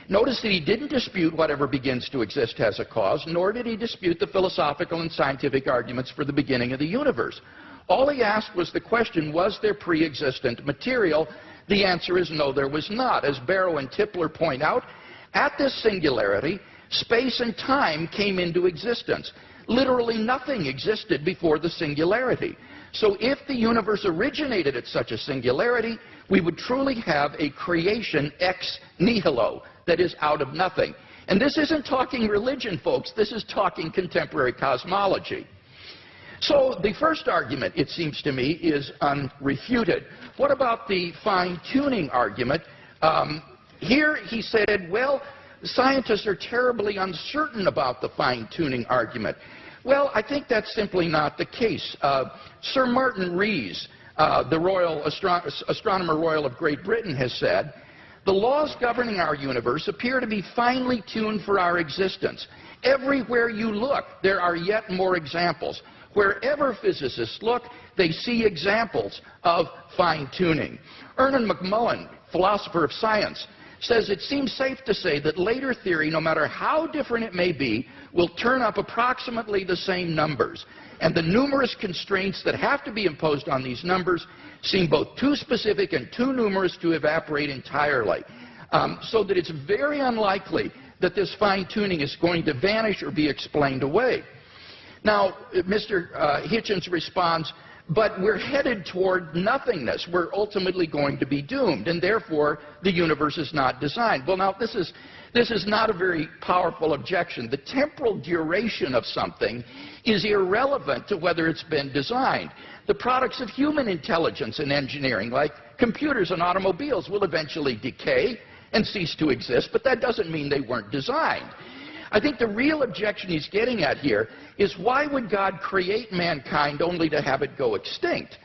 notice that he didn't dispute whatever begins to exist has a cause, nor did he dispute the philosophical and scientific arguments for the beginning of the universe. All he asked was the question, was there pre-existent material? The answer is no, there was not. As Barrow and Tipler point out, At this singularity, space and time came into existence. Literally nothing existed before the singularity. So if the universe originated at such a singularity, we would truly have a creation ex nihilo, that is, out of nothing. And this isn't talking religion, folks. This is talking contemporary cosmology. So the first argument, it seems to me, is unrefuted. What about the fine-tuning argument? Here he said, well, scientists are terribly uncertain about the fine-tuning argument. Well, I think that's simply not the case. Sir Martin Rees, the Royal Astronomer Royal of Great Britain, has said, the laws governing our universe appear to be finely tuned for our existence. Everywhere you look, there are yet more examples. Wherever physicists look, they see examples of fine-tuning. Ernan McMullen, philosopher of science, says it seems safe to say that later theory, no matter how different it may be, will turn up approximately the same numbers. And the numerous constraints that have to be imposed on these numbers seem both too specific and too numerous to evaporate entirely. So that it's very unlikely that this fine-tuning is going to vanish or be explained away. Now, Mr. Hitchens responds, but we're headed toward nothingness. We're ultimately going to be doomed, and therefore the universe is not designed. Well, now, this is not a very powerful objection. The temporal duration of something is irrelevant to whether it's been designed. The products of human intelligence and engineering, like computers and automobiles, will eventually decay and cease to exist, but that doesn't mean they weren't designed. I think the real objection he's getting at here is why would God create mankind only to have it go extinct?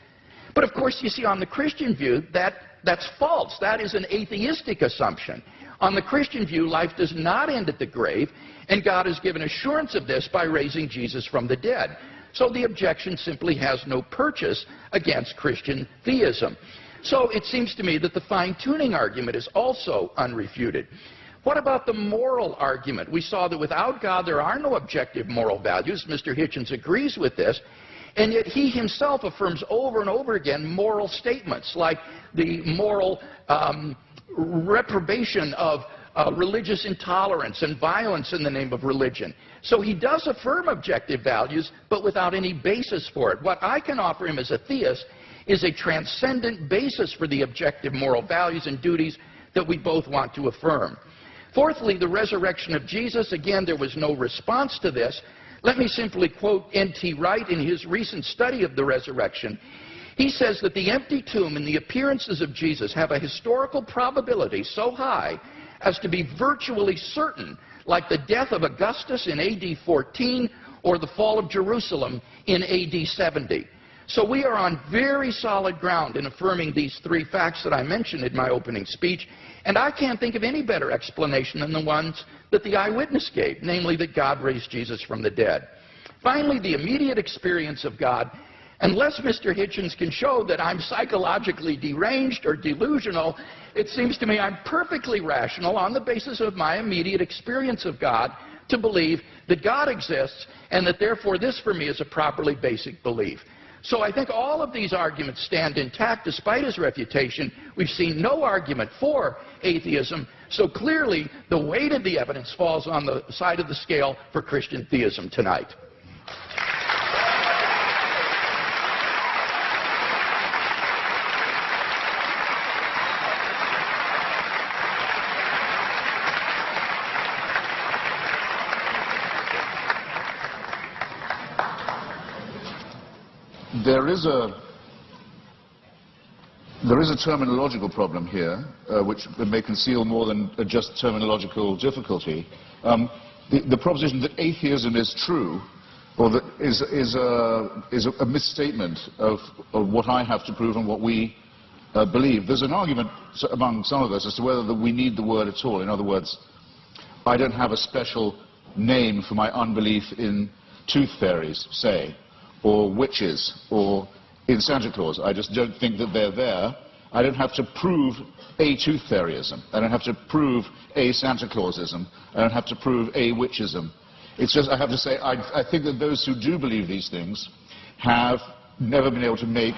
But of course, you see, on the Christian view, that's false. That is an atheistic assumption. On the Christian view, life does not end at the grave, and God has given assurance of this by raising Jesus from the dead. So the objection simply has no purchase against Christian theism. So it seems to me that the fine-tuning argument is also unrefuted. What about the moral argument? We saw that without God there are no objective moral values. Mr. Hitchens agrees with this. And yet he himself affirms over and over again moral statements, like the moral reprobation of religious intolerance and violence in the name of religion. So he does affirm objective values, but without any basis for it. What I can offer him as a theist is a transcendent basis for the objective moral values and duties that we both want to affirm. Fourthly, the resurrection of Jesus. Again, there was no response to this. Let me simply quote N.T. Wright in his recent study of the resurrection. He says that the empty tomb and the appearances of Jesus have a historical probability so high as to be virtually certain, like the death of Augustus in A.D. 14 or the fall of Jerusalem in A.D. 70. So we are on very solid ground in affirming these three facts that I mentioned in my opening speech, and I can't think of any better explanation than the ones that the eyewitness gave, namely that God raised Jesus from the dead. Finally, the immediate experience of God. Unless Mr. Hitchens can show that I'm psychologically deranged or delusional, it seems to me I'm perfectly rational on the basis of my immediate experience of God to believe that God exists and that therefore this for me is a properly basic belief. So I think all of these arguments stand intact despite his refutation. We've seen no argument for atheism, so clearly the weight of the evidence falls on the side of the scale for Christian theism tonight. There is a terminological problem here, which may conceal more than just terminological difficulty. The proposition that atheism is true, or that is a misstatement of what I have to prove and what we believe. There's an argument among some of us as to whether we need the word at all. In other words, I don't have a special name for my unbelief in tooth fairies, say, or witches, or in Santa Claus. I just don't think that they're there. I don't have to prove a tooth fairyism. I don't have to prove a Santa Clausism. I don't have to prove a witchism. It's just, I have to say, I think that those who do believe these things have never been able to make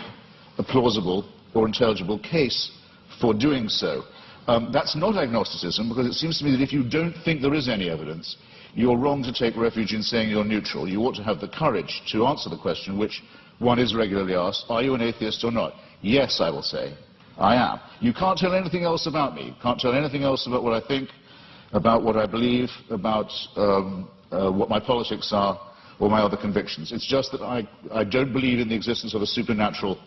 a plausible or intelligible case for doing so. That's not agnosticism, because it seems to me that if you don't think there is any evidence, you're wrong to take refuge in saying you're neutral. You ought to have the courage to answer the question which one is regularly asked: are you an atheist or not? Yes, I will say, I am. You can't tell anything else about me. You can't tell anything else about what I think, about what I believe, about what my politics are, or my other convictions. It's just that I don't believe in the existence of a supernatural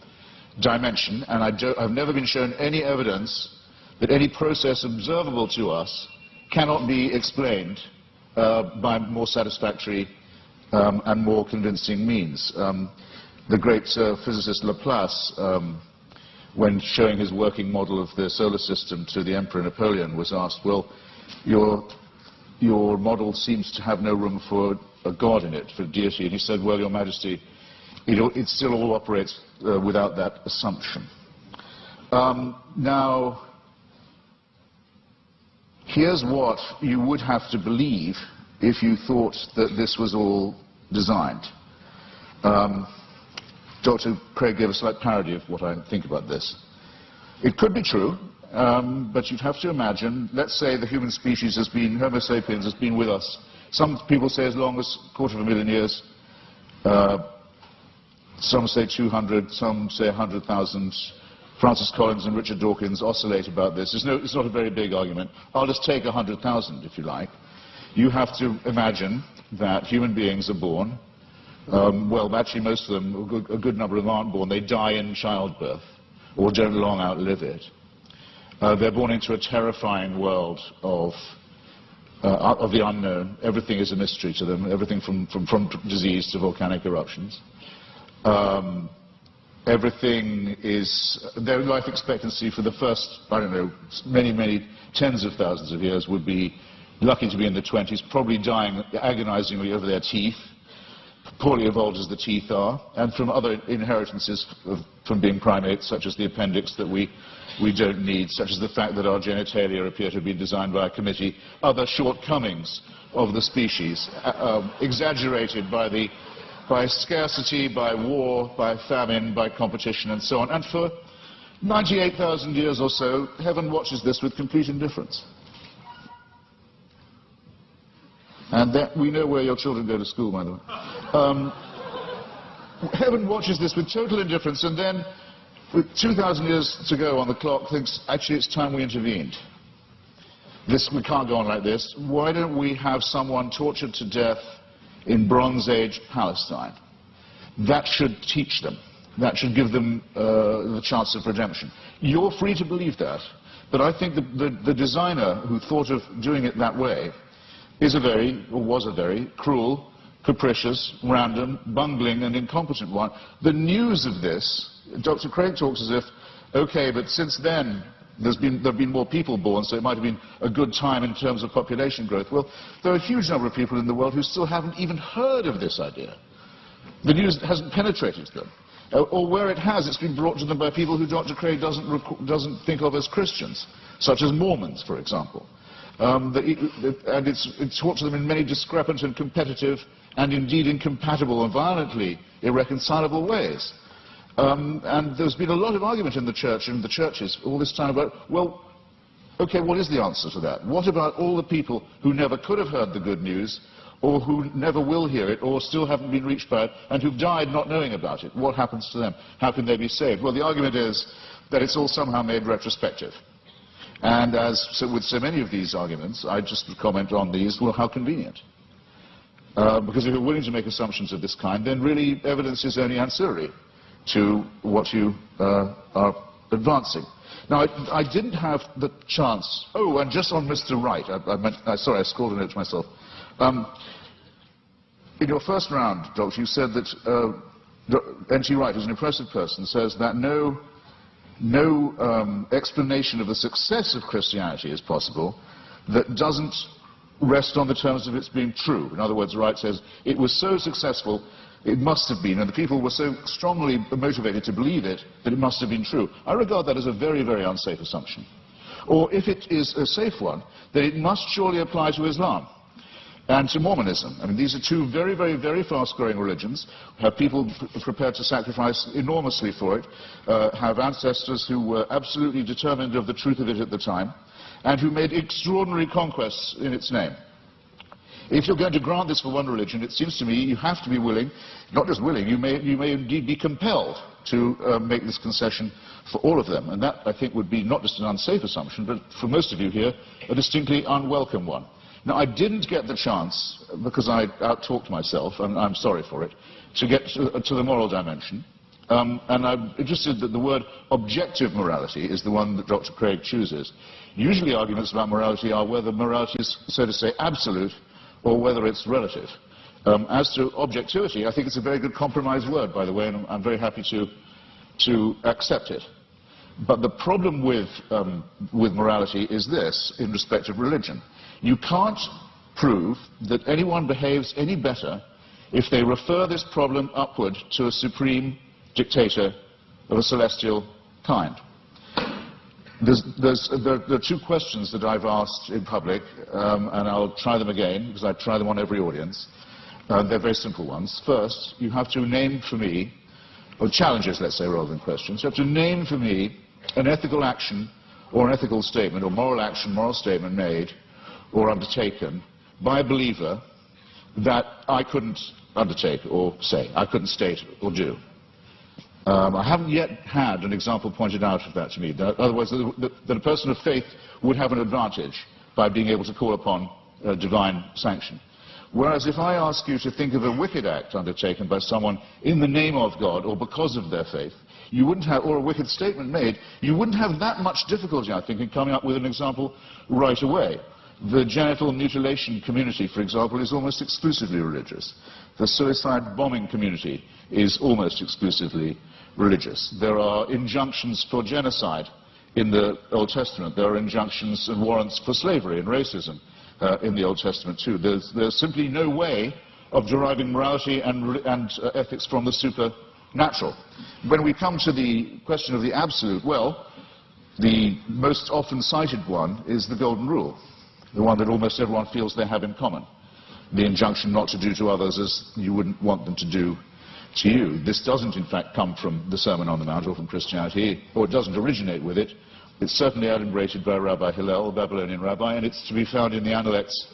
dimension, and I've never been shown any evidence that any process observable to us cannot be explained by more satisfactory and more convincing means. The great physicist Laplace, when showing his working model of the solar system to the Emperor Napoleon, was asked, well, your model seems to have no room for a god in it, for deity. And he said, well, Your Majesty, it still all operates without that assumption. Now, here's what you would have to believe if you thought that this was all designed. Dr. Craig gave a slight parody of what I think about this. It could be true, but you'd have to imagine, let's say the human species has been, Homo sapiens has been with us, some people say as long as 250,000 years, some say 200, some say 100,000. Francis Collins and Richard Dawkins oscillate about this. It's not a very big argument. I'll just take 100,000, if you like. You have to imagine that human beings are born. Well, actually, most of them, a good number of them aren't born. They die in childbirth, or don't long outlive it. They're born into a terrifying world of the unknown. Everything is a mystery to them, everything from disease to volcanic eruptions. Everything is, their life expectancy for the first, I don't know, many tens of thousands of years would be lucky to be in the 20s, probably dying agonizingly over their teeth, poorly evolved as the teeth are, and from other inheritances from being primates, such as the appendix that we don't need, such as the fact that our genitalia appear to have been designed by a committee, other shortcomings of the species, exaggerated by scarcity, by war, by famine, by competition, and so on. And for 98,000 years or so, heaven watches this with complete indifference. And that, we know where your children go to school, by the way. Heaven watches this with total indifference, and then, with 2,000 years to go on the clock, thinks, actually, it's time we intervened. We can't go on like this. Why don't we have someone tortured to death in Bronze Age Palestine? That should teach them. That should give them the chance of redemption. You're free to believe that, but I think the designer who thought of doing it that way was a very cruel, capricious, random, bungling and incompetent one. The news of this, Dr. Craig talks as if, okay, but since then there have been more people born, so it might have been a good time in terms of population growth. Well, there are a huge number of people in the world who still haven't even heard of this idea. The news hasn't penetrated to them. Or where it has, it's been brought to them by people who Dr. Craig doesn't think of as Christians, such as Mormons, for example. And it's taught to them in many discrepant and competitive and indeed incompatible and violently irreconcilable ways. And there's been a lot of argument in the church and the churches all this time about, well, okay, what is the answer to that? What about all the people who never could have heard the good news, or who never will hear it, or still haven't been reached by it, and who've died not knowing about it? What happens to them? How can they be saved? Well, the argument is that it's all somehow made retrospective. And with so many of these arguments, I just comment on these, well, how convenient. Because if you're willing to make assumptions of this kind, then really evidence is only ancillary to what you are advancing. Now, I didn't have the chance. Oh, and just on Mr. Wright, sorry, I scrawled a note to myself. In your first round, Doctor, you said that N.T. Wright, who's an impressive person, says that no explanation of the success of Christianity is possible that doesn't rest on the terms of its being true. In other words, Wright says it was so successful, it must have been, and the people were so strongly motivated to believe it that it must have been true. I regard that as a very, very unsafe assumption. Or if it is a safe one, then it must surely apply to Islam and to Mormonism. I mean, these are two very, very, very fast-growing religions, have people prepared to sacrifice enormously for it, have ancestors who were absolutely determined of the truth of it at the time, and who made extraordinary conquests in its name. If you're going to grant this for one religion, it seems to me you have to be willing, not just willing, you may indeed be compelled to make this concession for all of them. And that, I think, would be not just an unsafe assumption, but for most of you here, a distinctly unwelcome one. Now, I didn't get the chance, because I out-talked myself, and I'm sorry for it, to get to the moral dimension. And I'm interested that the word objective morality is the one that Dr. Craig chooses. Usually arguments about morality are whether morality is, so to say, absolute, or whether it's relative. As to objectivity, I think it's a very good compromise word, by the way, and I'm very happy to accept it. But the problem with morality is this, in respect of religion. You can't prove that anyone behaves any better if they refer this problem upward to a supreme dictator of a celestial kind. There are two questions that I've asked in public, and I'll try them again, because I try them on every audience. They're very simple ones. First, you have to name for me, or challenges, let's say, rather than questions. You have to name for me an ethical action or an ethical statement, or moral action, moral statement made or undertaken by a believer that I couldn't undertake or say, I couldn't state or do. I haven't yet had an example pointed out of that to me. Otherwise, that a person of faith would have an advantage by being able to call upon divine sanction. Whereas if I ask you to think of a wicked act undertaken by someone in the name of God or because of their faith, you wouldn't have, or a wicked statement made, you wouldn't have that much difficulty, I think, in coming up with an example right away. The genital mutilation community, for example, is almost exclusively religious. The suicide bombing community is almost exclusively religious. There are injunctions for genocide in the Old Testament. There are injunctions and warrants for slavery and racism in the Old Testament too. There's simply no way of deriving morality and ethics from the supernatural. When we come to the question of the absolute, well, the most often cited one is the Golden Rule, the one that almost everyone feels they have in common. The injunction not to do to others as you wouldn't want them to do to you. This doesn't, in fact, come from the Sermon on the Mount or from Christianity, or it doesn't originate with it. It's certainly adumbrated by Rabbi Hillel, a Babylonian rabbi, and it's to be found in the Analects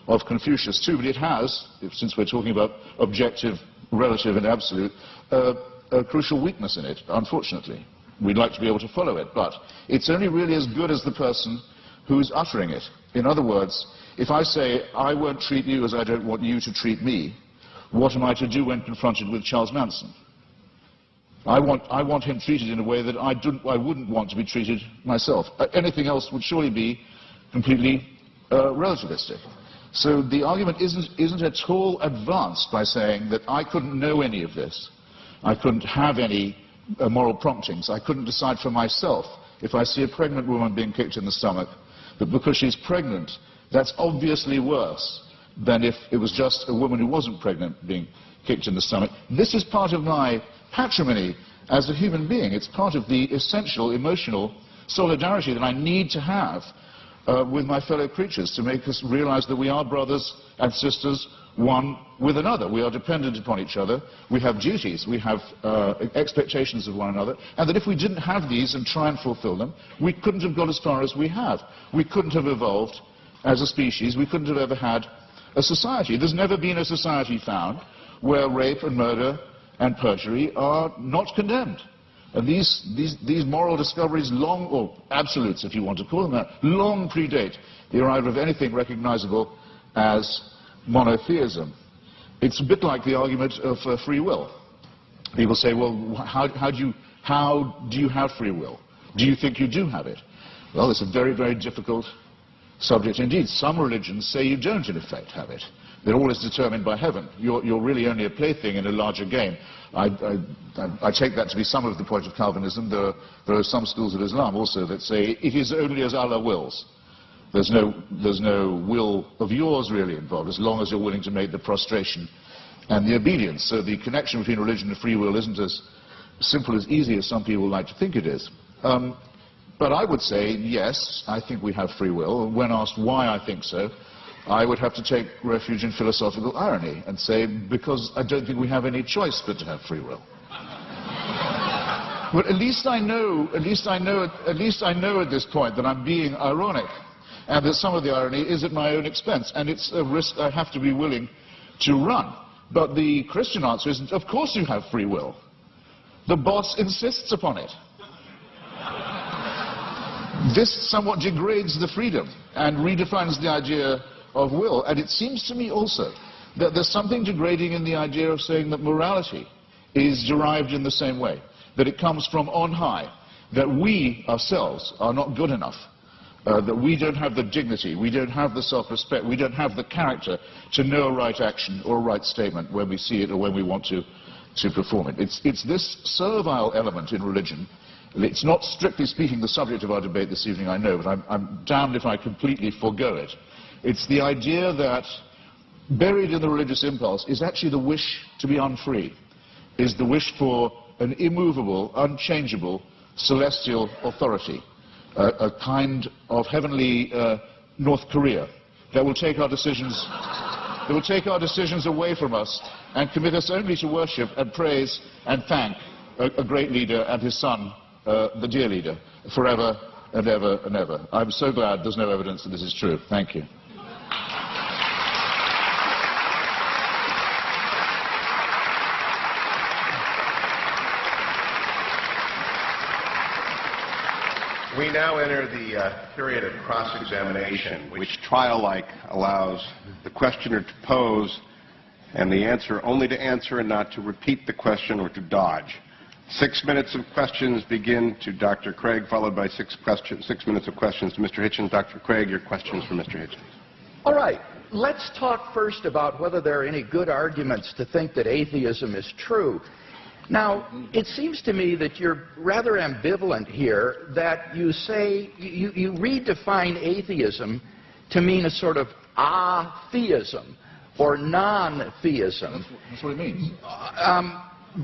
of Confucius too. But it has, since we're talking about objective, relative, and absolute, a crucial weakness in it, unfortunately. We'd like to be able to follow it, but it's only really as good as the person who's uttering it. In other words, if I say, I won't treat you as I don't want you to treat me, what am I to do when confronted with Charles Manson? I want him treated in a way that I wouldn't want to be treated myself. Anything else would surely be completely relativistic. So the argument isn't at all advanced by saying that I couldn't know any of this. I couldn't have any moral promptings. I couldn't decide for myself if I see a pregnant woman being kicked in the stomach, that because she's pregnant, that's obviously worse than if it was just a woman who wasn't pregnant being kicked in the stomach. This is part of my patrimony as a human being. It's part of the essential emotional solidarity that I need to have with my fellow creatures to make us realize that we are brothers and sisters, one with another. We are dependent upon each other. We have duties. We have expectations of one another. And that if we didn't have these and try and fulfill them, we couldn't have got as far as we have. We couldn't have evolved as a species. We couldn't have ever had a society. There's never been a society found where rape and murder and perjury are not condemned. And these moral discoveries long, or absolutes if you want to call them that, long predate the arrival of anything recognizable as monotheism. It's a bit like the argument of free will. People say, well, how do you have free will? Do you think you do have it? Well, it's a very, very difficult subject indeed. Some religions say you don't, in effect, have it. That all is determined by heaven. You're really only a plaything in a larger game. I take that to be some of the point of Calvinism. There are some schools of Islam also that say it is only as Allah wills. There's no will of yours really involved, as long as you're willing to make the prostration and the obedience. So the connection between religion and free will isn't as simple, as easy as some people like to think it is. But I would say, yes, I think we have free will. When asked why I think so, I would have to take refuge in philosophical irony and say, because I don't think we have any choice but to have free will. But at least I know at this point that I'm being ironic. and that some of the irony is at my own expense, and it's a risk I have to be willing to run. But the Christian answer is, of course you have free will. The boss insists upon it. This somewhat degrades the freedom and redefines the idea of will. And it seems to me also that there's something degrading in the idea of saying that morality is derived in the same way, that it comes from on high, that we ourselves are not good enough, that we don't have the dignity, we don't have the self-respect, we don't have the character to know a right action or a right statement when we see it or when we want to perform it. It's this servile element in religion. It's not, strictly speaking, the subject of our debate this evening, I know, but I'm damned if I completely forego it. It's the idea that buried in the religious impulse is actually the wish to be unfree, is the wish for an immovable, unchangeable, celestial authority, a kind of heavenly North Korea that will take our decisions away from us and commit us only to worship and praise and thank a great leader and his son, the dear leader, forever and ever and ever. I'm so glad there's no evidence that this is true. Thank you. We now enter the period of cross-examination, which trial-like allows the questioner to pose and the answer only to answer and not to repeat the question or to dodge. 6 minutes of questions begin to Dr. Craig, followed by 6 minutes of questions to Mr. Hitchens. Dr. Craig, your questions for Mr. Hitchens. All right. Let's talk first about whether there are any good arguments to think that atheism is true. Now, it seems to me that you're rather ambivalent here, that you say, you redefine atheism to mean a sort of atheism or non-theism. That's what it means.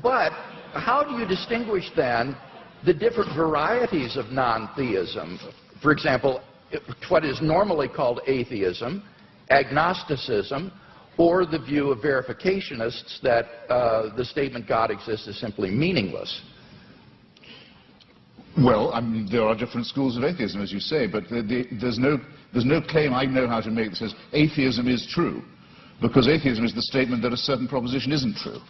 But how do you distinguish then the different varieties of non-theism? For example, what is normally called atheism, agnosticism, or the view of verificationists that the statement God exists is simply meaningless? Well, I mean, there are different schools of atheism, as you say, but there's no claim I know how to make that says atheism is true, because atheism is the statement that a certain proposition isn't true.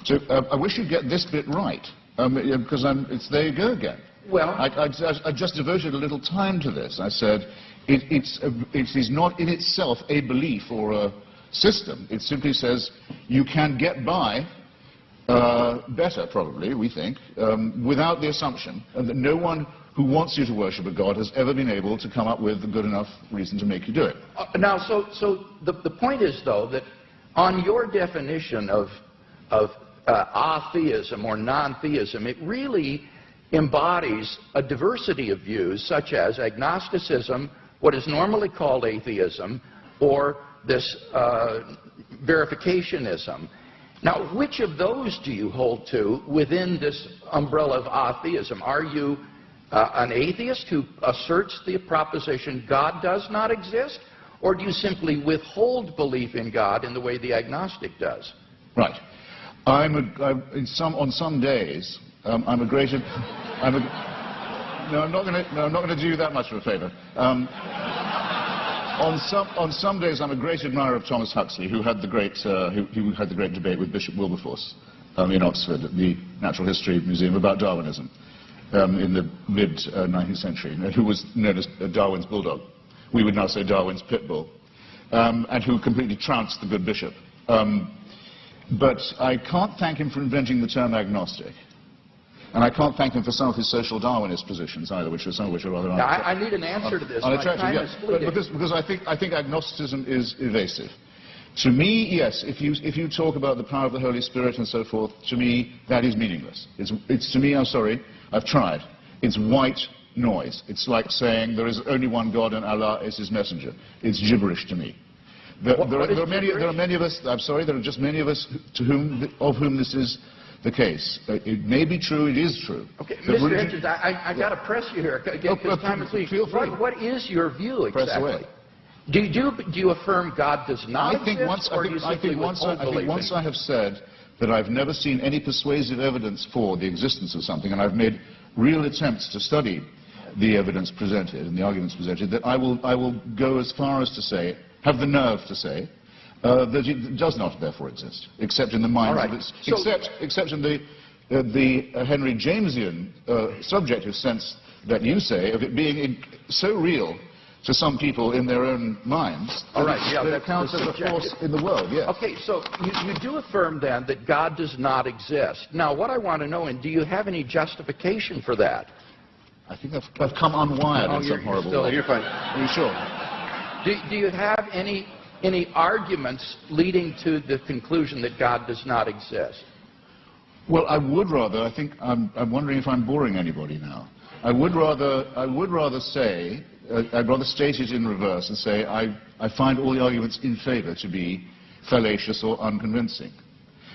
So I wish you'd get this bit right, because there you go again. Well, I just devoted a little time to this. I said it is not in itself a belief or a system. It simply says you can get by better, probably, we think, without the assumption that no one who wants you to worship a God has ever been able to come up with a good enough reason to make you do it. Now, so the point is, though, that on your definition of atheism or non-theism, it really embodies a diversity of views, such as agnosticism, what is normally called atheism, or this verificationism. Now, which of those do you hold to within this umbrella of atheism? Are you an atheist who asserts the proposition God does not exist, or do you simply withhold belief in God in the way the agnostic does? Right. On some days, I'm a great... No, I'm not going to do you that much of a favor. On some days, I'm a great admirer of Thomas Huxley, who had the great debate with Bishop Wilberforce in Oxford at the Natural History Museum about Darwinism in the mid-19th century, and who was known as Darwin's bulldog. We would now say Darwin's pit bull, and who completely trounced the good bishop. But I can't thank him for inventing the term agnostic. And I can't thank him for some of his social Darwinist positions either, some of which are rather unattractive. Now, I need an answer to this. Because I think agnosticism is evasive. To me, yes, if you talk about the power of the Holy Spirit and so forth, to me, that is meaningless. It's to me, I'm sorry, I've tried. It's white noise. It's like saying there is only one God and Allah is his messenger. It's gibberish to me. There are many of us, I'm sorry, there are just many of us of whom this is the case. It may be true, it is true. Okay, Mr. Hitchens, I got to press you here. Feel free. What is your view exactly? Press away. Do you affirm God does not exist, or do you simply withhold belief? I think once I have said that I've never seen any persuasive evidence for the existence of something, and I've made real attempts to study the evidence presented and the arguments presented, that I will go as far as to say, have the nerve to say, that it does not therefore exist, except in the minds of its, except in the Henry Jamesian subjective sense that you say of it being so real to some people in their own minds that it counts as a force in the world. Yes. Okay, so you do affirm then that God does not exist. Now, what I want to know, and do you have any justification for that? I think I've come unwired in some horrible way. You're fine. Are you sure? Do you have any arguments leading to the conclusion that God does not exist? Well, I would rather. I think I'm wondering if I'm boring anybody now. I would rather say. I'd rather state it in reverse and say I find all the arguments in favor to be fallacious or unconvincing.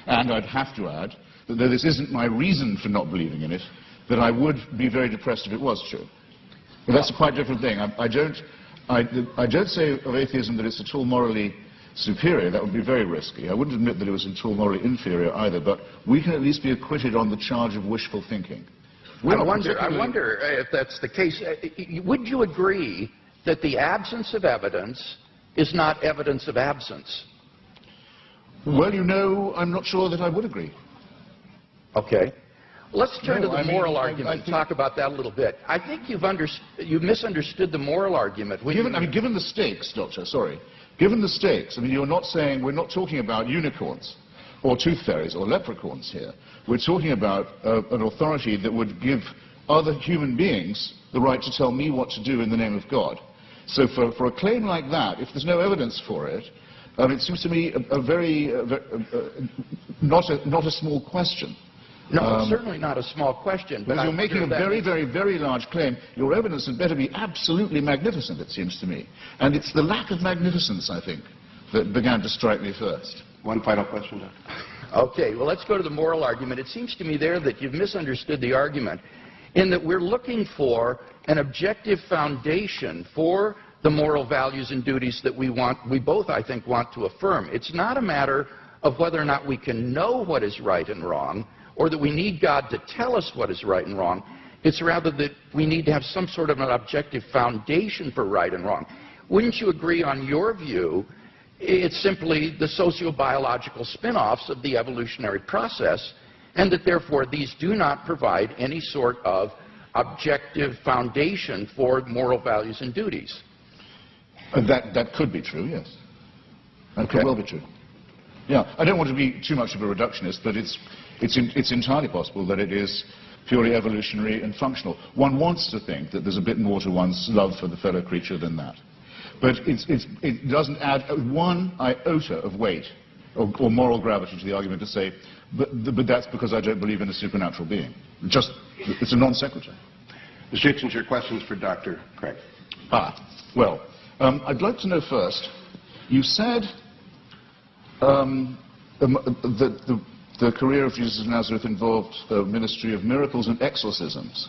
And I'd have to add that though this isn't my reason for not believing in it, that I would be very depressed if it was true. But that's a quite different thing. I don't say of atheism that it's at all morally superior. That would be very risky. I wouldn't admit that it was at all morally inferior either, but we can at least be acquitted on the charge of wishful thinking. I wonder if that's the case. Would you agree that the absence of evidence is not evidence of absence? Well, you know, I'm not sure that I would agree. Okay. Let's turn to the moral argument and talk about that a little bit. I think you've misunderstood the moral argument. Given the stakes, Doctor, given the stakes, we're not talking about unicorns or tooth fairies or leprechauns here. We're talking about an authority that would give other human beings the right to tell me what to do in the name of God. So for a claim like that, if there's no evidence for it, it seems to me not a small question. No, certainly not a small question. But you're making a very, very, very large claim. Your evidence had better be absolutely magnificent, it seems to me. And it's the lack of magnificence, I think, that began to strike me first. One final question, Doctor. Okay, well, let's go to the moral argument. It seems to me there that you've misunderstood the argument in that we're looking for an objective foundation for the moral values and duties that we both, I think, want to affirm. It's not a matter of whether or not we can know what is right and wrong, or that we need God to tell us what is right and wrong. It's rather that we need to have some sort of an objective foundation for right and wrong. Wouldn't you agree on your view? It's simply the sociobiological spin-offs of the evolutionary process, and that therefore these do not provide any sort of objective foundation for moral values and duties. That could be true, yes. That could well be true. Yeah, I don't want to be too much of a reductionist, but it's entirely possible that it is purely evolutionary and functional. One wants to think that there's a bit more to one's love for the fellow creature than that. But it doesn't add one iota of weight or moral gravity to the argument to say, but that's because I don't believe in a supernatural being. It's a non sequitur. Mr. Hitchens, your questions for Dr. Craig. Well, I'd like to know first, you said that the career of Jesus of Nazareth involved a ministry of miracles and exorcisms.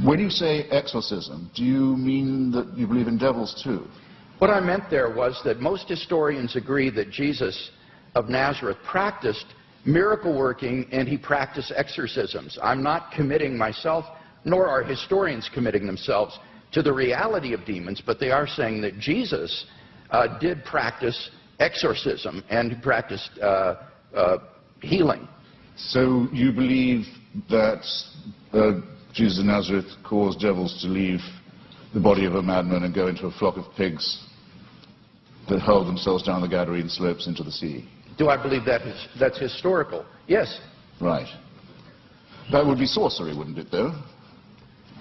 When you say exorcism, do you mean that you believe in devils too? What I meant there was that most historians agree that Jesus of Nazareth practiced miracle working and he practiced exorcisms. I'm not committing myself, nor are historians committing themselves to the reality of demons, but they are saying that Jesus did practice exorcism and he practiced healing. So you believe that Jesus of Nazareth caused devils to leave the body of a madman and go into a flock of pigs that hurled themselves down the Gadarene slopes into the sea? Do I believe that's historical? Yes. Right. That would be sorcery, wouldn't it, though?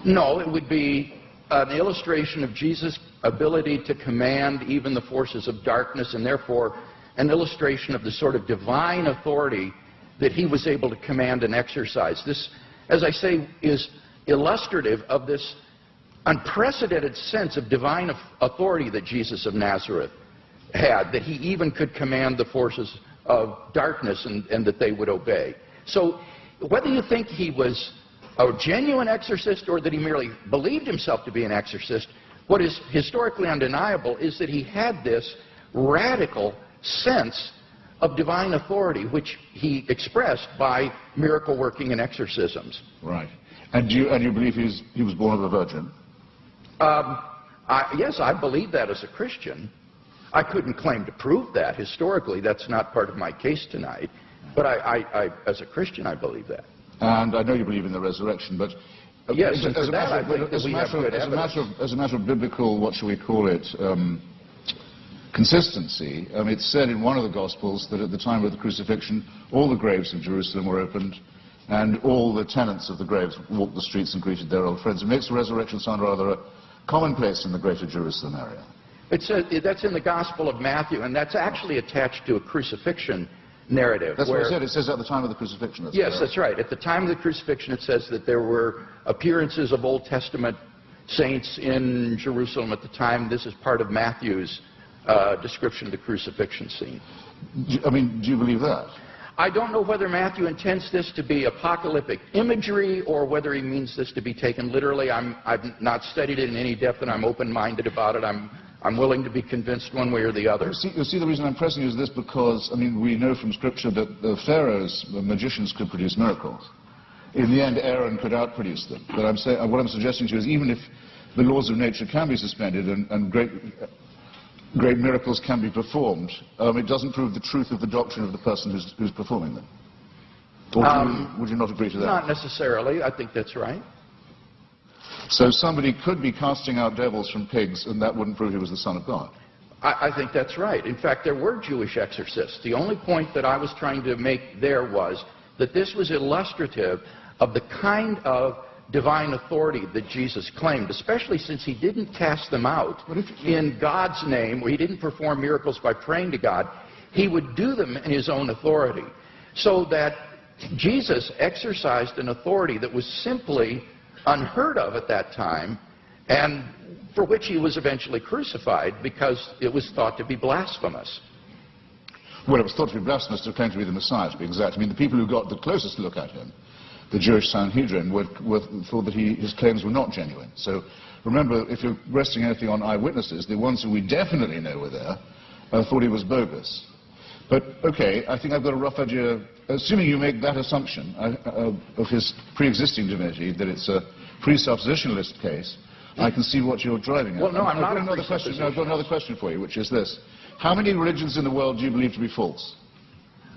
No, it would be an illustration of Jesus' ability to command even the forces of darkness, and therefore an illustration of the sort of divine authority that he was able to command and exercise. This, as I say, is illustrative of this unprecedented sense of divine authority that Jesus of Nazareth had, that he even could command the forces of darkness and that they would obey. So whether you think he was a genuine exorcist or that he merely believed himself to be an exorcist, what is historically undeniable is that he had this radical sense of divine authority, which he expressed by miracle working and exorcisms. Right. And you believe he was born of a virgin? Yes, I believe that as a Christian. I couldn't claim to prove that historically. That's not part of my case tonight. But as a Christian, I believe that. And I know you believe in the resurrection, but yes, as a matter of biblical, what shall we call it, consistency, it's said in one of the Gospels that at the time of the crucifixion, all the graves of Jerusalem were opened, and all the tenants of the graves walked the streets and greeted their old friends. It makes the resurrection sound rather commonplace in the greater Jerusalem area. That's in the Gospel of Matthew, and that's actually attached to a crucifixion narrative. That's what I said. It says at the time of the crucifixion. That's right. At the time of the crucifixion, it says that there were appearances of Old Testament saints in Jerusalem at the time. This is part of Matthew's description of the crucifixion scene. Do you believe that? I don't know whether Matthew intends this to be apocalyptic imagery or whether he means this to be taken literally. I've not studied it in any depth, and I'm open-minded about it. I'm willing to be convinced one way or the other. You see, the reason I'm pressing you is this because, we know from Scripture that the pharaohs, the magicians, could produce miracles. In the end, Aaron could outproduce them. But what I'm suggesting to you is even if the laws of nature can be suspended and great miracles can be performed, it doesn't prove the truth of the doctrine of the person who's performing them. Or would you not agree to that? Not necessarily. I think that's right. So somebody could be casting out devils from pigs, and that wouldn't prove he was the Son of God? I think that's right. In fact, there were Jewish exorcists. The only point that I was trying to make there was that this was illustrative of the kind of divine authority that Jesus claimed, especially since he didn't cast them out in God's name, or he didn't perform miracles by praying to God. He would do them in his own authority. So that Jesus exercised an authority that was simply unheard of at that time, and for which he was eventually crucified because it was thought to be blasphemous. Well, it was thought to be blasphemous to claim to be the Messiah, to be exact. The people who got the closest look at him, the Jewish Sanhedrin, thought that his claims were not genuine. So remember, if you're resting anything on eyewitnesses, the ones who we definitely know were there thought he was bogus. But, okay, I think I've got a rough idea. Assuming you make that assumption of his pre-existing divinity, that it's a presuppositionalist case, I can see what you're driving at. Well, no, I've got another question for you, which is this. How many religions in the world do you believe to be false?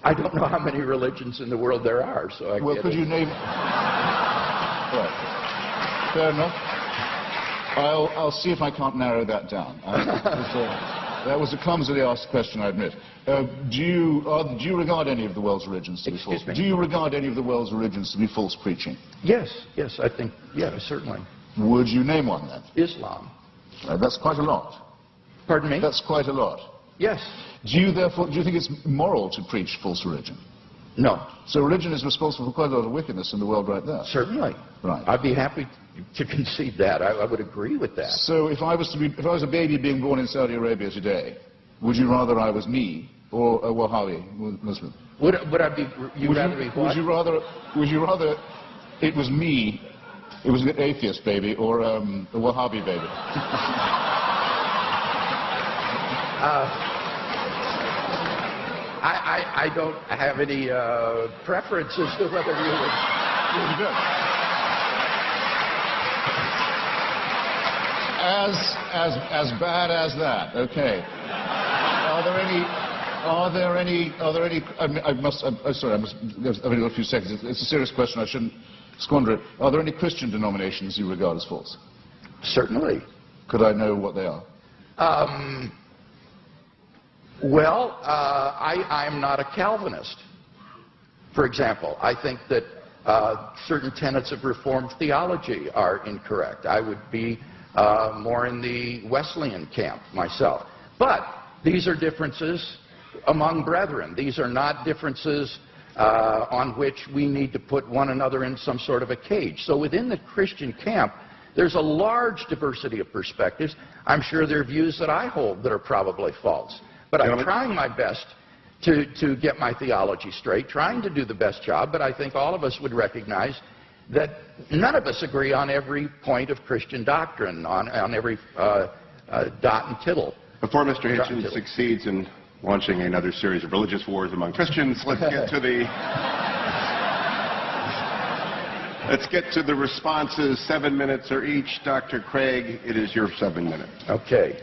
I don't know how many religions in the world there are, so I Well, could you name... Right. Fair enough. I'll see if I can't narrow that down. That was a clumsily asked question, I admit. Do you regard any of the world's religions to be false? Do you regard any of the world's religions to be false preaching? Yes, I think, certainly. Would you name one, then? Islam. That's quite a lot. Pardon me? That's quite a lot. Yes. Do you think it's moral to preach false religion? No. So religion is responsible for quite a lot of wickedness in the world right there? Certainly. Right. I'd be happy to concede that. I would agree with that. So if I was a baby being born in Saudi Arabia today, would you rather I was me or a Wahhabi Muslim? Would I be? Would rather be what? Would you rather it was me? It was an atheist baby or a Wahhabi baby? I don't have any preferences to whether you would. As bad as that. Okay. Are there any? I've only got a few seconds. It's a serious question. I shouldn't squander it. Are there any Christian denominations you regard as false? Certainly. Could I know what they are? Well, I'm not a Calvinist, for example. I think that certain tenets of Reformed theology are incorrect. I would be more in the Wesleyan camp myself. But these are differences among brethren. These are not differences on which we need to put one another in some sort of a cage. So within the Christian camp, there's a large diversity of perspectives. I'm sure there are views that I hold that are probably false. But I'm trying my best to get my theology straight, trying to do the best job, but I think all of us would recognize that none of us agree on every point of Christian doctrine, on every dot and tittle. Before Mr. Hitchens succeeds in launching another series of religious wars among Christians, let's get to the... Let's get to the responses. 7 minutes are each. Dr. Craig, it is your 7 minutes. Okay.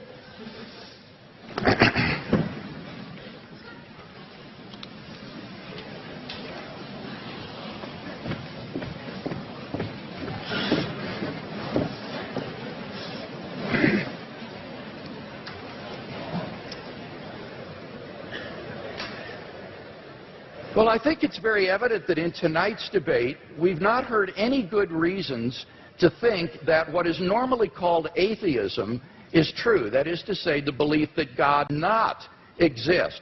Well, I think it's very evident that in tonight's debate, we've not heard any good reasons to think that what is normally called atheism is true. That is to say, the belief that God does not exist.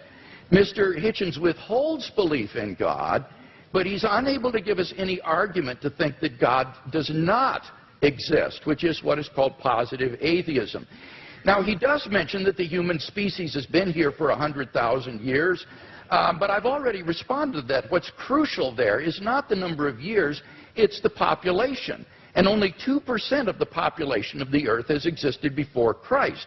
Mr. Hitchens withholds belief in God, but he's unable to give us any argument to think that God does not exist, which is what is called positive atheism. Now, he does mention that the human species has been here for 100,000 years, but I've already responded to that. What's crucial there is not the number of years, it's the population. And only 2% of the population of the earth has existed before Christ.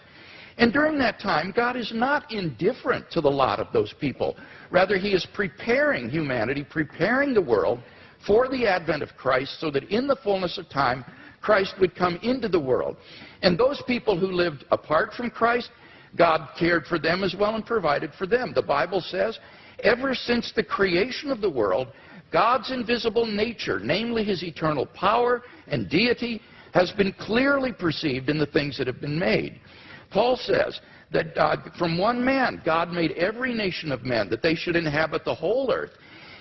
And during that time, God is not indifferent to the lot of those people. Rather, he is preparing humanity, preparing the world for the advent of Christ so that in the fullness of time, Christ would come into the world. And those people who lived apart from Christ, God cared for them as well and provided for them. The Bible says, ever since the creation of the world, God's invisible nature, namely his eternal power and deity, has been clearly perceived in the things that have been made. Paul says that from one man, God made every nation of men, that they should inhabit the whole earth.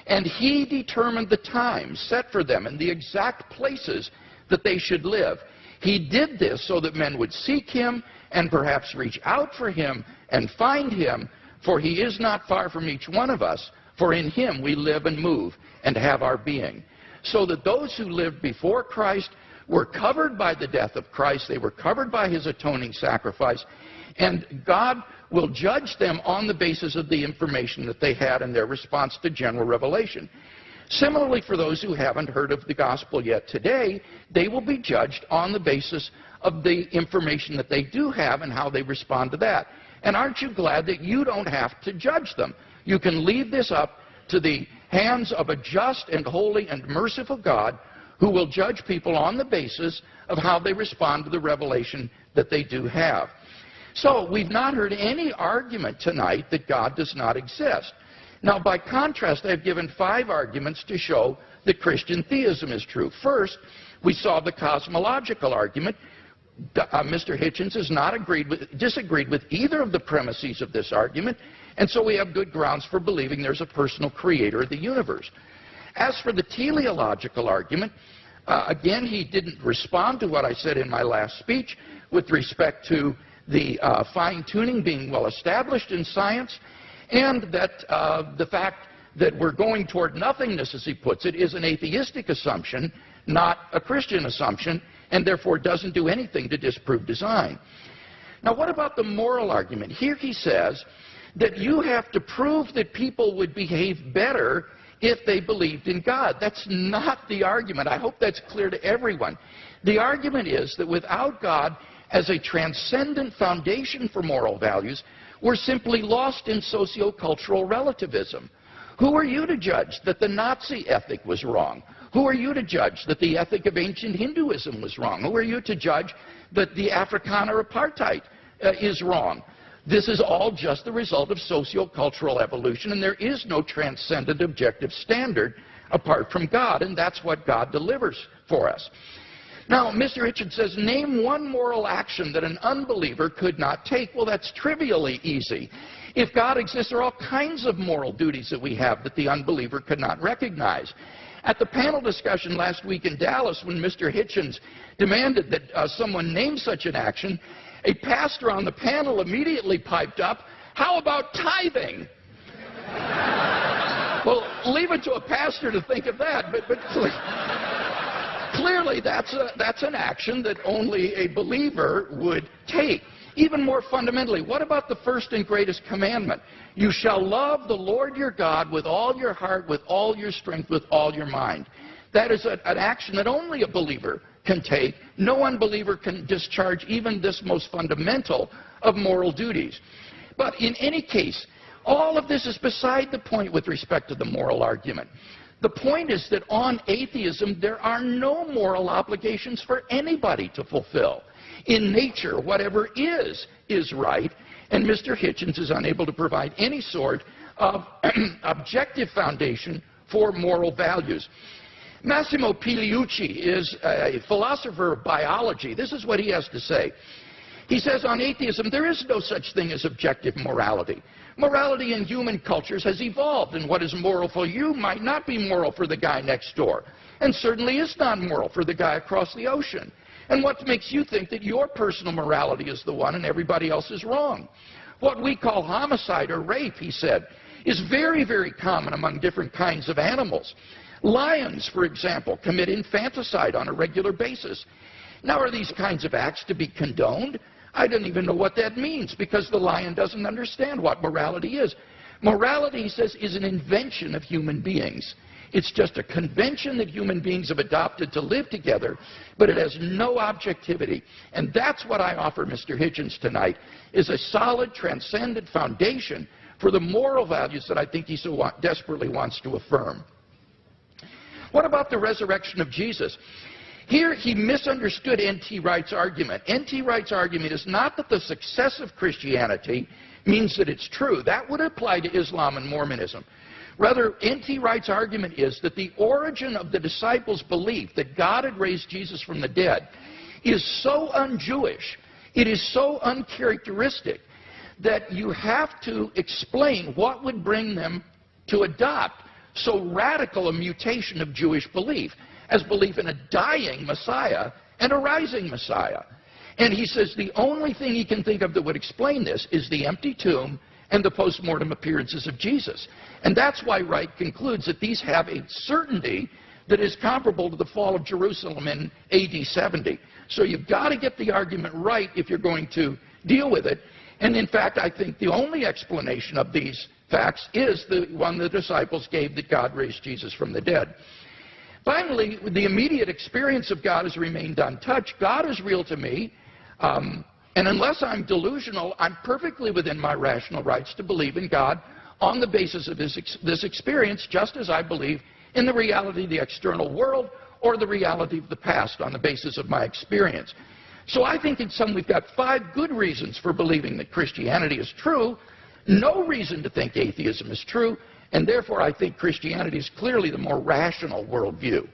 And he determined the times set for them and the exact places that they should live. He did this so that men would seek him and perhaps reach out for him and find him, for he is not far from each one of us, for in him we live and move and have our being. So that those who lived before Christ were covered by the death of Christ, they were covered by his atoning sacrifice, and God will judge them on the basis of the information that they had in their response to general revelation. Similarly, for those who haven't heard of the gospel yet today, they will be judged on the basis of the information that they do have and how they respond to that. And aren't you glad that you don't have to judge them? You can leave this up to the hands of a just and holy and merciful God who will judge people on the basis of how they respond to the revelation that they do have. So we've not heard any argument tonight that God does not exist. Now, by contrast, I've given 5 arguments to show that Christian theism is true. First, we saw the cosmological argument. Mr. Hitchens has not disagreed with either of the premises of this argument, and so we have good grounds for believing there's a personal creator of the universe. As for the teleological argument, again, he didn't respond to what I said in my last speech with respect to the fine-tuning being well established in science, and that the fact that we're going toward nothingness, as he puts it, is an atheistic assumption, not a Christian assumption, and therefore doesn't do anything to disprove design. Now, what about the moral argument? Here he says that you have to prove that people would behave better if they believed in God. That's not the argument. I hope that's clear to everyone. The argument is that without God as a transcendent foundation for moral values, we're simply lost in socio-cultural relativism. Who are you to judge that the Nazi ethic was wrong? Who are you to judge that the ethic of ancient Hinduism was wrong? Who are you to judge that the Afrikaner apartheid is wrong? This is all just the result of socio-cultural evolution, and there is no transcendent objective standard apart from God, and that's what God delivers for us. Now, Mr. Hitchens says, name one moral action that an unbeliever could not take. Well, that's trivially easy. If God exists, there are all kinds of moral duties that we have that the unbeliever could not recognize. At the panel discussion last week in Dallas, when Mr. Hitchens demanded that someone name such an action, a pastor on the panel immediately piped up, how about tithing? Well, leave it to a pastor to think of that, but clearly that's an action that only a believer would take. Even more fundamentally, what about the first and greatest commandment? You shall love the Lord your God with all your heart, with all your strength, with all your mind. That is an action that only a believer can take. No unbeliever can discharge even this most fundamental of moral duties. But in any case, all of this is beside the point with respect to the moral argument. The point is that on atheism, there are no moral obligations for anybody to fulfill. In nature, whatever is right, and Mr. Hitchens is unable to provide any sort of objective foundation for moral values. Massimo Pigliucci is a philosopher of biology. This is what he has to say. He says, on atheism, there is no such thing as objective morality. Morality in human cultures has evolved, and what is moral for you might not be moral for the guy next door, and certainly is not moral for the guy across the ocean. And what makes you think that your personal morality is the one and everybody else is wrong? What we call homicide or rape, he said, is very, very common among different kinds of animals. Lions, for example, commit infanticide on a regular basis. Now, are these kinds of acts to be condoned? I don't even know what that means, because the lion doesn't understand what morality is. Morality, he says, is an invention of human beings. It's just a convention that human beings have adopted to live together, but it has no objectivity. And that's what I offer Mr. Hitchens tonight, is a solid, transcendent foundation for the moral values that I think he so desperately wants to affirm. What about the resurrection of Jesus? Here he misunderstood N.T. Wright's argument. N.T. Wright's argument is not that the success of Christianity means that it's true. That would apply to Islam and Mormonism. Rather, N.T. Wright's argument is that the origin of the disciples' belief that God had raised Jesus from the dead is so un-Jewish, it is so uncharacteristic, that you have to explain what would bring them to adopt so radical a mutation of Jewish belief as belief in a dying Messiah and a rising Messiah. And he says the only thing he can think of that would explain this is the empty tomb and the post-mortem appearances of Jesus. And that's why Wright concludes that these have a certainty that is comparable to the fall of Jerusalem in AD 70. So you've got to get the argument right if you're going to deal with it. And in fact, I think the only explanation of these facts is the one the disciples gave, that God raised Jesus from the dead. Finally, the immediate experience of God has remained untouched. God is real to me, and unless I'm delusional, I'm perfectly within my rational rights to believe in God on the basis of this experience, just as I believe in the reality of the external world or the reality of the past on the basis of my experience. So I think in sum we've got 5 good reasons for believing that Christianity is true, no reason to think atheism is true, and therefore I think Christianity is clearly the more rational worldview.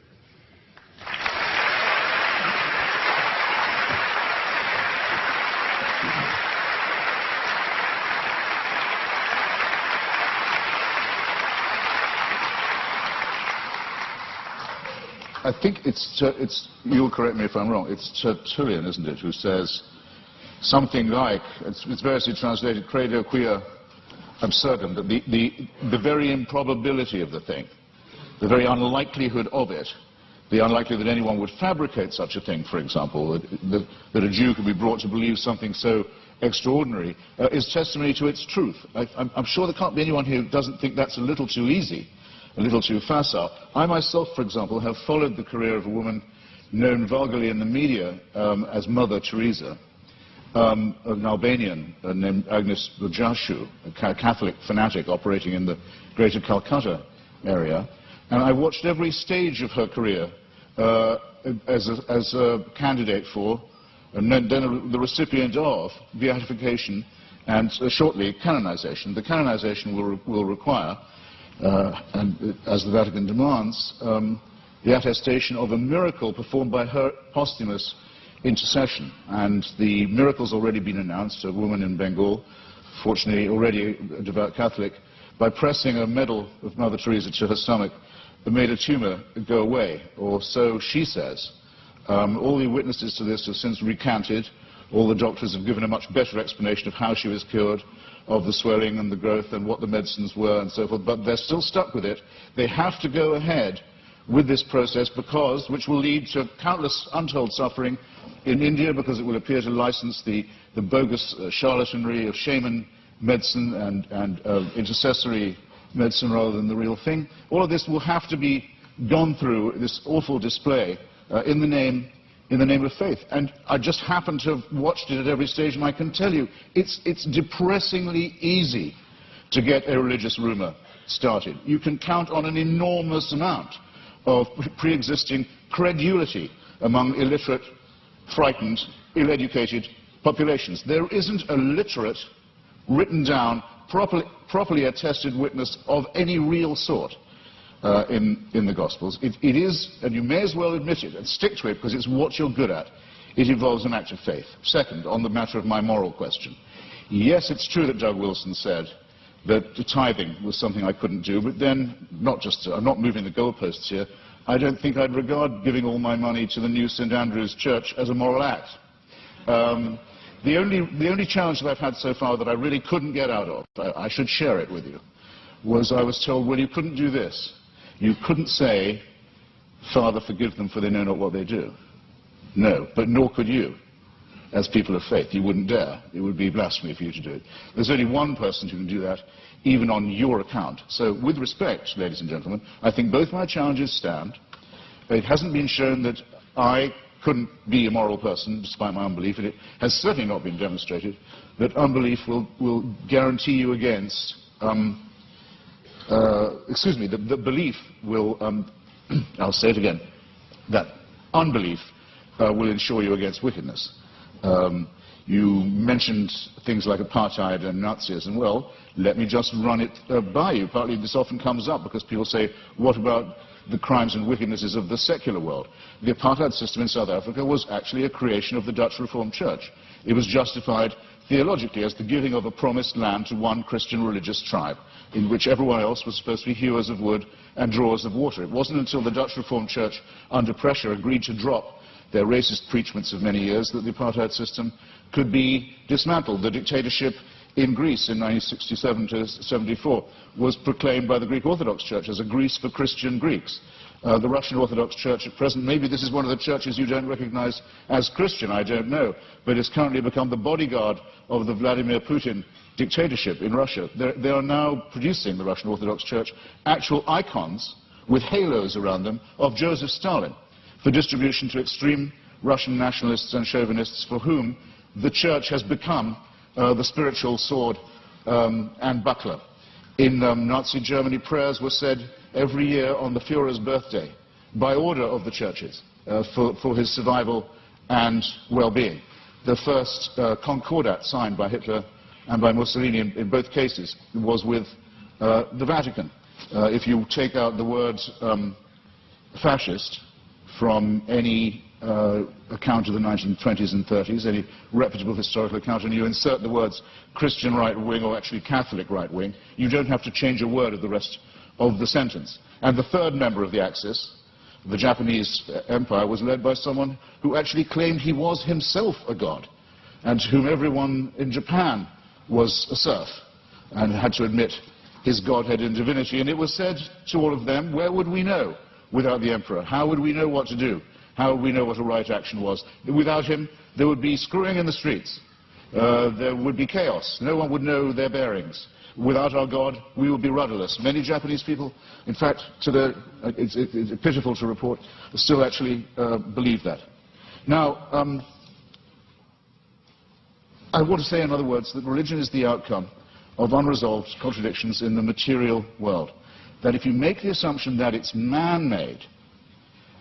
I think it's you'll correct me if I'm wrong, it's Tertullian, isn't it, who says something like, it's variously translated, credo quia absurdum, that the very improbability of the thing, the very unlikelihood of it, the unlikelihood that anyone would fabricate such a thing, for example, that a Jew could be brought to believe something so extraordinary, is testimony to its truth. I'm sure there can't be anyone who doesn't think that's a little too easy, a little too facile. I myself, for example, have followed the career of a woman known vulgarly in the media as Mother Teresa, an Albanian named Agnes Bujashu, a Catholic fanatic operating in the greater Calcutta area. And I watched every stage of her career as a candidate for, and then the recipient of, beatification and shortly canonization. The canonization will require, and as the Vatican demands, the attestation of a miracle performed by her posthumous intercession. And the miracle's already been announced. A woman in Bengal, fortunately already a devout Catholic, by pressing a medal of Mother Teresa to her stomach, made a tumor go away, or so she says. All the witnesses to this have since recanted. All the doctors have given a much better explanation of how she was cured, of the swelling and the growth and what the medicines were and so forth, but they're still stuck with it. They have to go ahead with this process because, which will lead to countless untold suffering in India, because it will appear to license the bogus charlatanry of shaman medicine and intercessory medicine rather than the real thing. All of this will have to be gone through, this awful display, in the name of faith. And I just happen to have watched it at every stage, and I can tell you, it's depressingly easy to get a religious rumor started, you can count on an enormous amount of pre-existing credulity among illiterate, frightened, ill-educated populations. There isn't a literate, written down, properly attested witness of any real sort in the Gospels. It is, and you may as well admit it and stick to it because it's what you're good at, it involves an act of faith. Second, on the matter of my moral question, yes, it's true that Doug Wilson said that tithing was something I couldn't do, but then, I'm not moving the goalposts here, I don't think I'd regard giving all my money to the new St. Andrew's Church as a moral act. The only challenge that I've had so far that I really couldn't get out of, I should share it with you, was I was told, well, you couldn't do this. You couldn't say, Father, forgive them for they know not what they do. No, but nor could you, as people of faith. You wouldn't dare. It would be blasphemy for you to do it. There's only one person who can do that, even on your account. So, with respect, ladies and gentlemen, I think both my challenges stand. It hasn't been shown that I couldn't be a moral person, despite my unbelief, and it has certainly not been demonstrated that unbelief will guarantee you against, the belief will, I'll say it again, that unbelief will ensure you against wickedness. You mentioned things like apartheid and Nazism. Well, let me just run it by you. Partly this often comes up because people say, what about the crimes and wickednesses of the secular world? The apartheid system in South Africa was actually a creation of the Dutch Reformed Church. It was justified theologically as the giving of a promised land to one Christian religious tribe, in which everyone else was supposed to be hewers of wood and drawers of water. It wasn't until the Dutch Reformed Church, under pressure, agreed to drop their racist preachments of many years that the apartheid system could be dismantled. The dictatorship in Greece in 1967 to 74 was proclaimed by the Greek Orthodox Church as a Greece for Christian Greeks. The Russian Orthodox Church at present, maybe this is one of the churches you don't recognize as Christian, I don't know, but it's currently become the bodyguard of the Vladimir Putin dictatorship in Russia. They are now producing, the Russian Orthodox Church, actual icons with halos around them of Joseph Stalin for distribution to extreme Russian nationalists and chauvinists for whom the church has become the spiritual sword and buckler. In Nazi Germany, prayers were said every year on the Führer's birthday by order of the churches for his survival and well-being. The first concordat signed by Hitler and by Mussolini in both cases was with the Vatican. If you take out the word fascist from any account of the 1920s and 30s, any reputable historical account, and you insert the words Christian right wing or actually Catholic right wing, you don't have to change a word of the rest of the sentence. And the third member of the Axis, the Japanese Empire, was led by someone who actually claimed he was himself a god, and to whom everyone in Japan was a serf, and had to admit his godhead and divinity. And it was said to all of them, where would we know without the emperor? How would we know what to do? How would we know what a right action was? Without him, there would be screwing in the streets. There would be chaos. No one would know their bearings. Without our God, we would be rudderless. Many Japanese people, in fact, it's pitiful to report, still actually believe that. Now, I want to say, in other words, that religion is the outcome of unresolved contradictions in the material world. That if you make the assumption that it's man-made,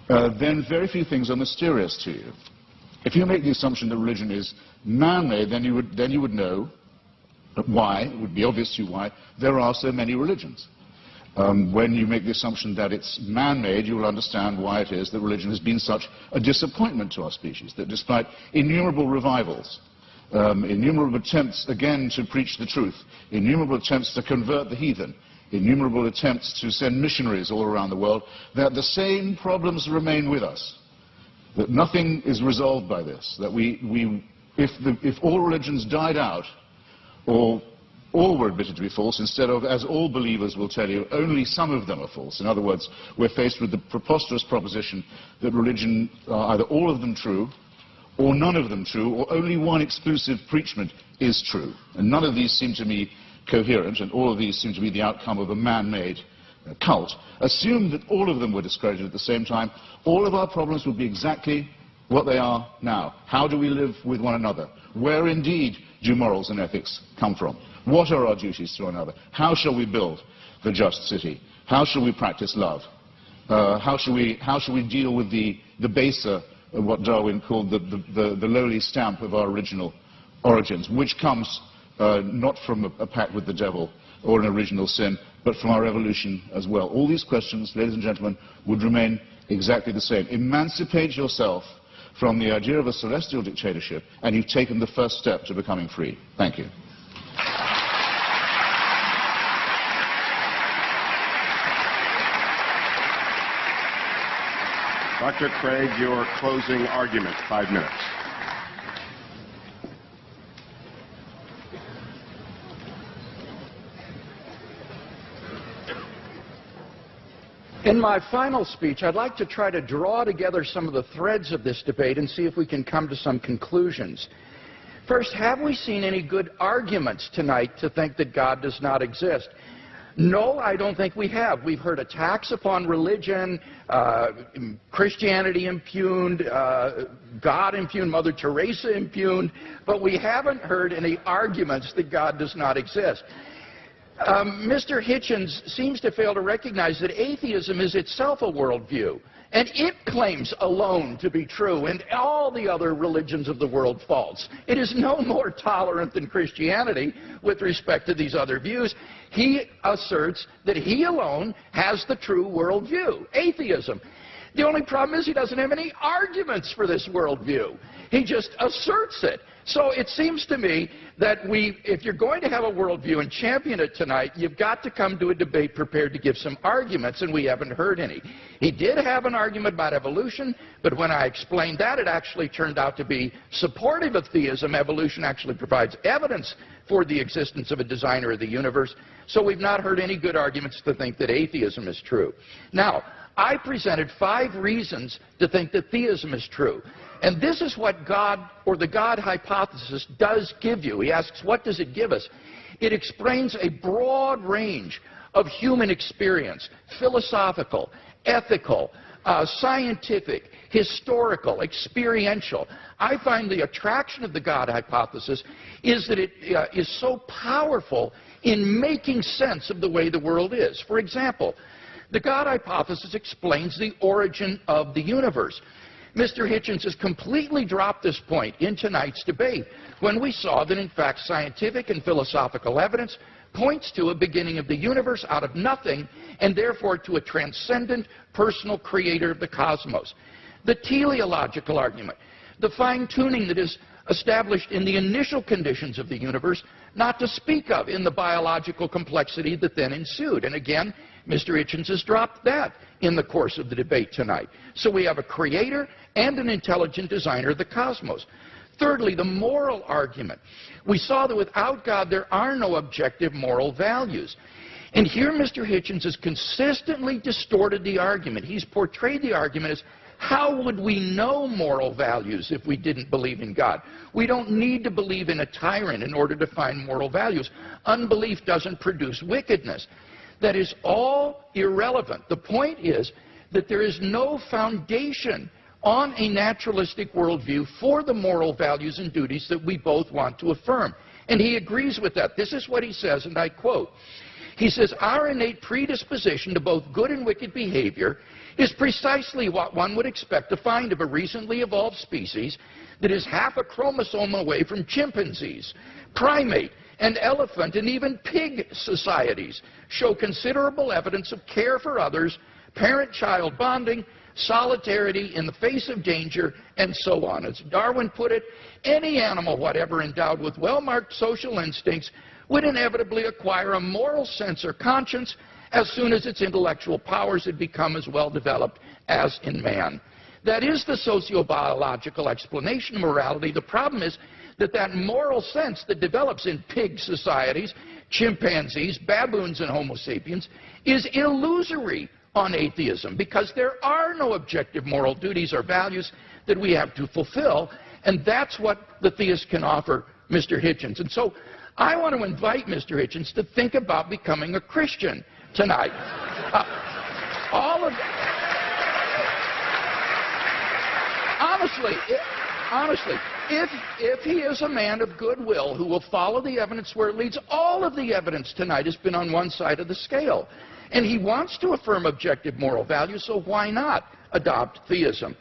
then very few things are mysterious to you. If you make the assumption that religion is man-made, then you would know why, it would be obvious to you why, there are so many religions. When you make the assumption that it's man-made, you will understand why it is that religion has been such a disappointment to our species, that despite innumerable revivals, innumerable attempts again to preach the truth, innumerable attempts to convert the heathen, innumerable attempts to send missionaries all around the world, that the same problems remain with us, that nothing is resolved by this, that if all religions died out, or all were admitted to be false, instead of, as all believers will tell you, only some of them are false. In other words, we're faced with the preposterous proposition that religion are either all of them true, or none of them true, or only one exclusive preachment is true. And none of these seem to me coherent, and all of these seem to be the outcome of a man-made cult. Assume that all of them were discredited at the same time, all of our problems would be exactly what they are now. How do we live with one another? Where indeed do morals and ethics come from? What are our duties to one another? How shall we build the just city? How shall we practice love? How shall we deal with the baser, what Darwin called the lowly stamp of our original origins, which comes not from a pact with the devil or an original sin, but from our evolution as well. All these questions, ladies and gentlemen, would remain exactly the same. Emancipate yourself from the idea of a celestial dictatorship, and you've taken the first step to becoming free. Thank you. Dr. Craig, your closing argument, 5 minutes. In my final speech, I'd like to try to draw together some of the threads of this debate and see if we can come to some conclusions. First, have we seen any good arguments tonight to think that God does not exist? No, I don't think we have. We've heard attacks upon religion, Christianity impugned, God impugned, Mother Teresa impugned, but we haven't heard any arguments that God does not exist. Mr. Hitchens seems to fail to recognize that atheism is itself a worldview, and it claims alone to be true, and all the other religions of the world false. It is no more tolerant than Christianity with respect to these other views. He asserts that he alone has the true worldview, atheism. The only problem is he doesn't have any arguments for this worldview. He just asserts it. So it seems to me that if you're going to have a worldview and champion it tonight, you've got to come to a debate prepared to give some arguments, and we haven't heard any. He did have an argument about evolution, but when I explained that, it actually turned out to be supportive of theism. Evolution actually provides evidence for the existence of a designer of the universe. So we've not heard any good arguments to think that atheism is true. Now, I presented 5 reasons to think that theism is true. And this is what God, or the God hypothesis, does give you. He asks, what does it give us? It explains a broad range of human experience, philosophical, ethical, scientific, historical, experiential. I find the attraction of the God hypothesis is that it is so powerful in making sense of the way the world is. For example, the God hypothesis explains the origin of the universe. Mr. Hitchens has completely dropped this point in tonight's debate when we saw that, in fact, scientific and philosophical evidence points to a beginning of the universe out of nothing, and therefore to a transcendent personal creator of the cosmos. The teleological argument, the fine-tuning that is established in the initial conditions of the universe, not to speak of in the biological complexity that then ensued. And again, Mr. Hitchens has dropped that in the course of the debate tonight. So we have a creator and an intelligent designer of the cosmos. Thirdly, the moral argument. We saw that without God, there are no objective moral values. And here Mr. Hitchens has consistently distorted the argument. He's portrayed the argument as, how would we know moral values if we didn't believe in God? We don't need to believe in a tyrant in order to find moral values. Unbelief doesn't produce wickedness. That is all irrelevant. The point is that there is no foundation on a naturalistic worldview for the moral values and duties that we both want to affirm. And he agrees with that. This is what he says, and I quote. He says, our innate predisposition to both good and wicked behavior is precisely what one would expect to find of a recently evolved species that is half a chromosome away from chimpanzees. Primate and elephant and even pig societies show considerable evidence of care for others, parent-child bonding, solidarity in the face of danger, and so on. As Darwin put it, any animal whatever endowed with well-marked social instincts would inevitably acquire a moral sense or conscience as soon as its intellectual powers had become as well developed as in man. That is the sociobiological explanation of morality. The problem is that that moral sense that develops in pig societies, chimpanzees, baboons, and Homo sapiens is illusory on atheism, because there are no objective moral duties or values that we have to fulfill, and that's what the theist can offer Mr. Hitchens. And so I want to invite Mr. Hitchens to think about becoming a Christian tonight. Honestly, if he is a man of goodwill who will follow the evidence where it leads, all of the evidence tonight has been on one side of the scale. And he wants to affirm objective moral values, so why not adopt theism?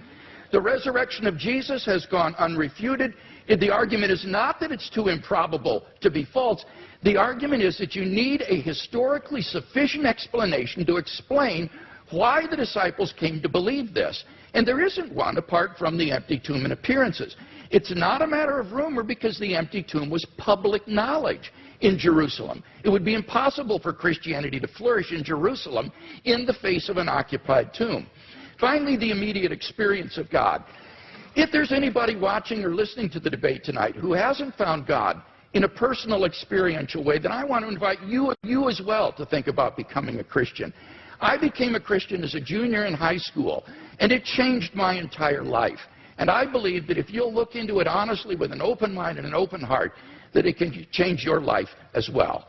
The resurrection of Jesus has gone unrefuted. The argument is not that it's too improbable to be false. The argument is that you need a historically sufficient explanation to explain why the disciples came to believe this. And there isn't one apart from the empty tomb and appearances. It's not a matter of rumor because the empty tomb was public knowledge in Jerusalem. It would be impossible for Christianity to flourish in Jerusalem in the face of an occupied tomb. Finally, the immediate experience of God. If there's anybody watching or listening to the debate tonight who hasn't found God in a personal, experiential way, then I want to invite you as well to think about becoming a Christian. I became a Christian as a junior in high school, and it changed my entire life. And I believe that if you'll look into it honestly with an open mind and an open heart, that it can change your life as well.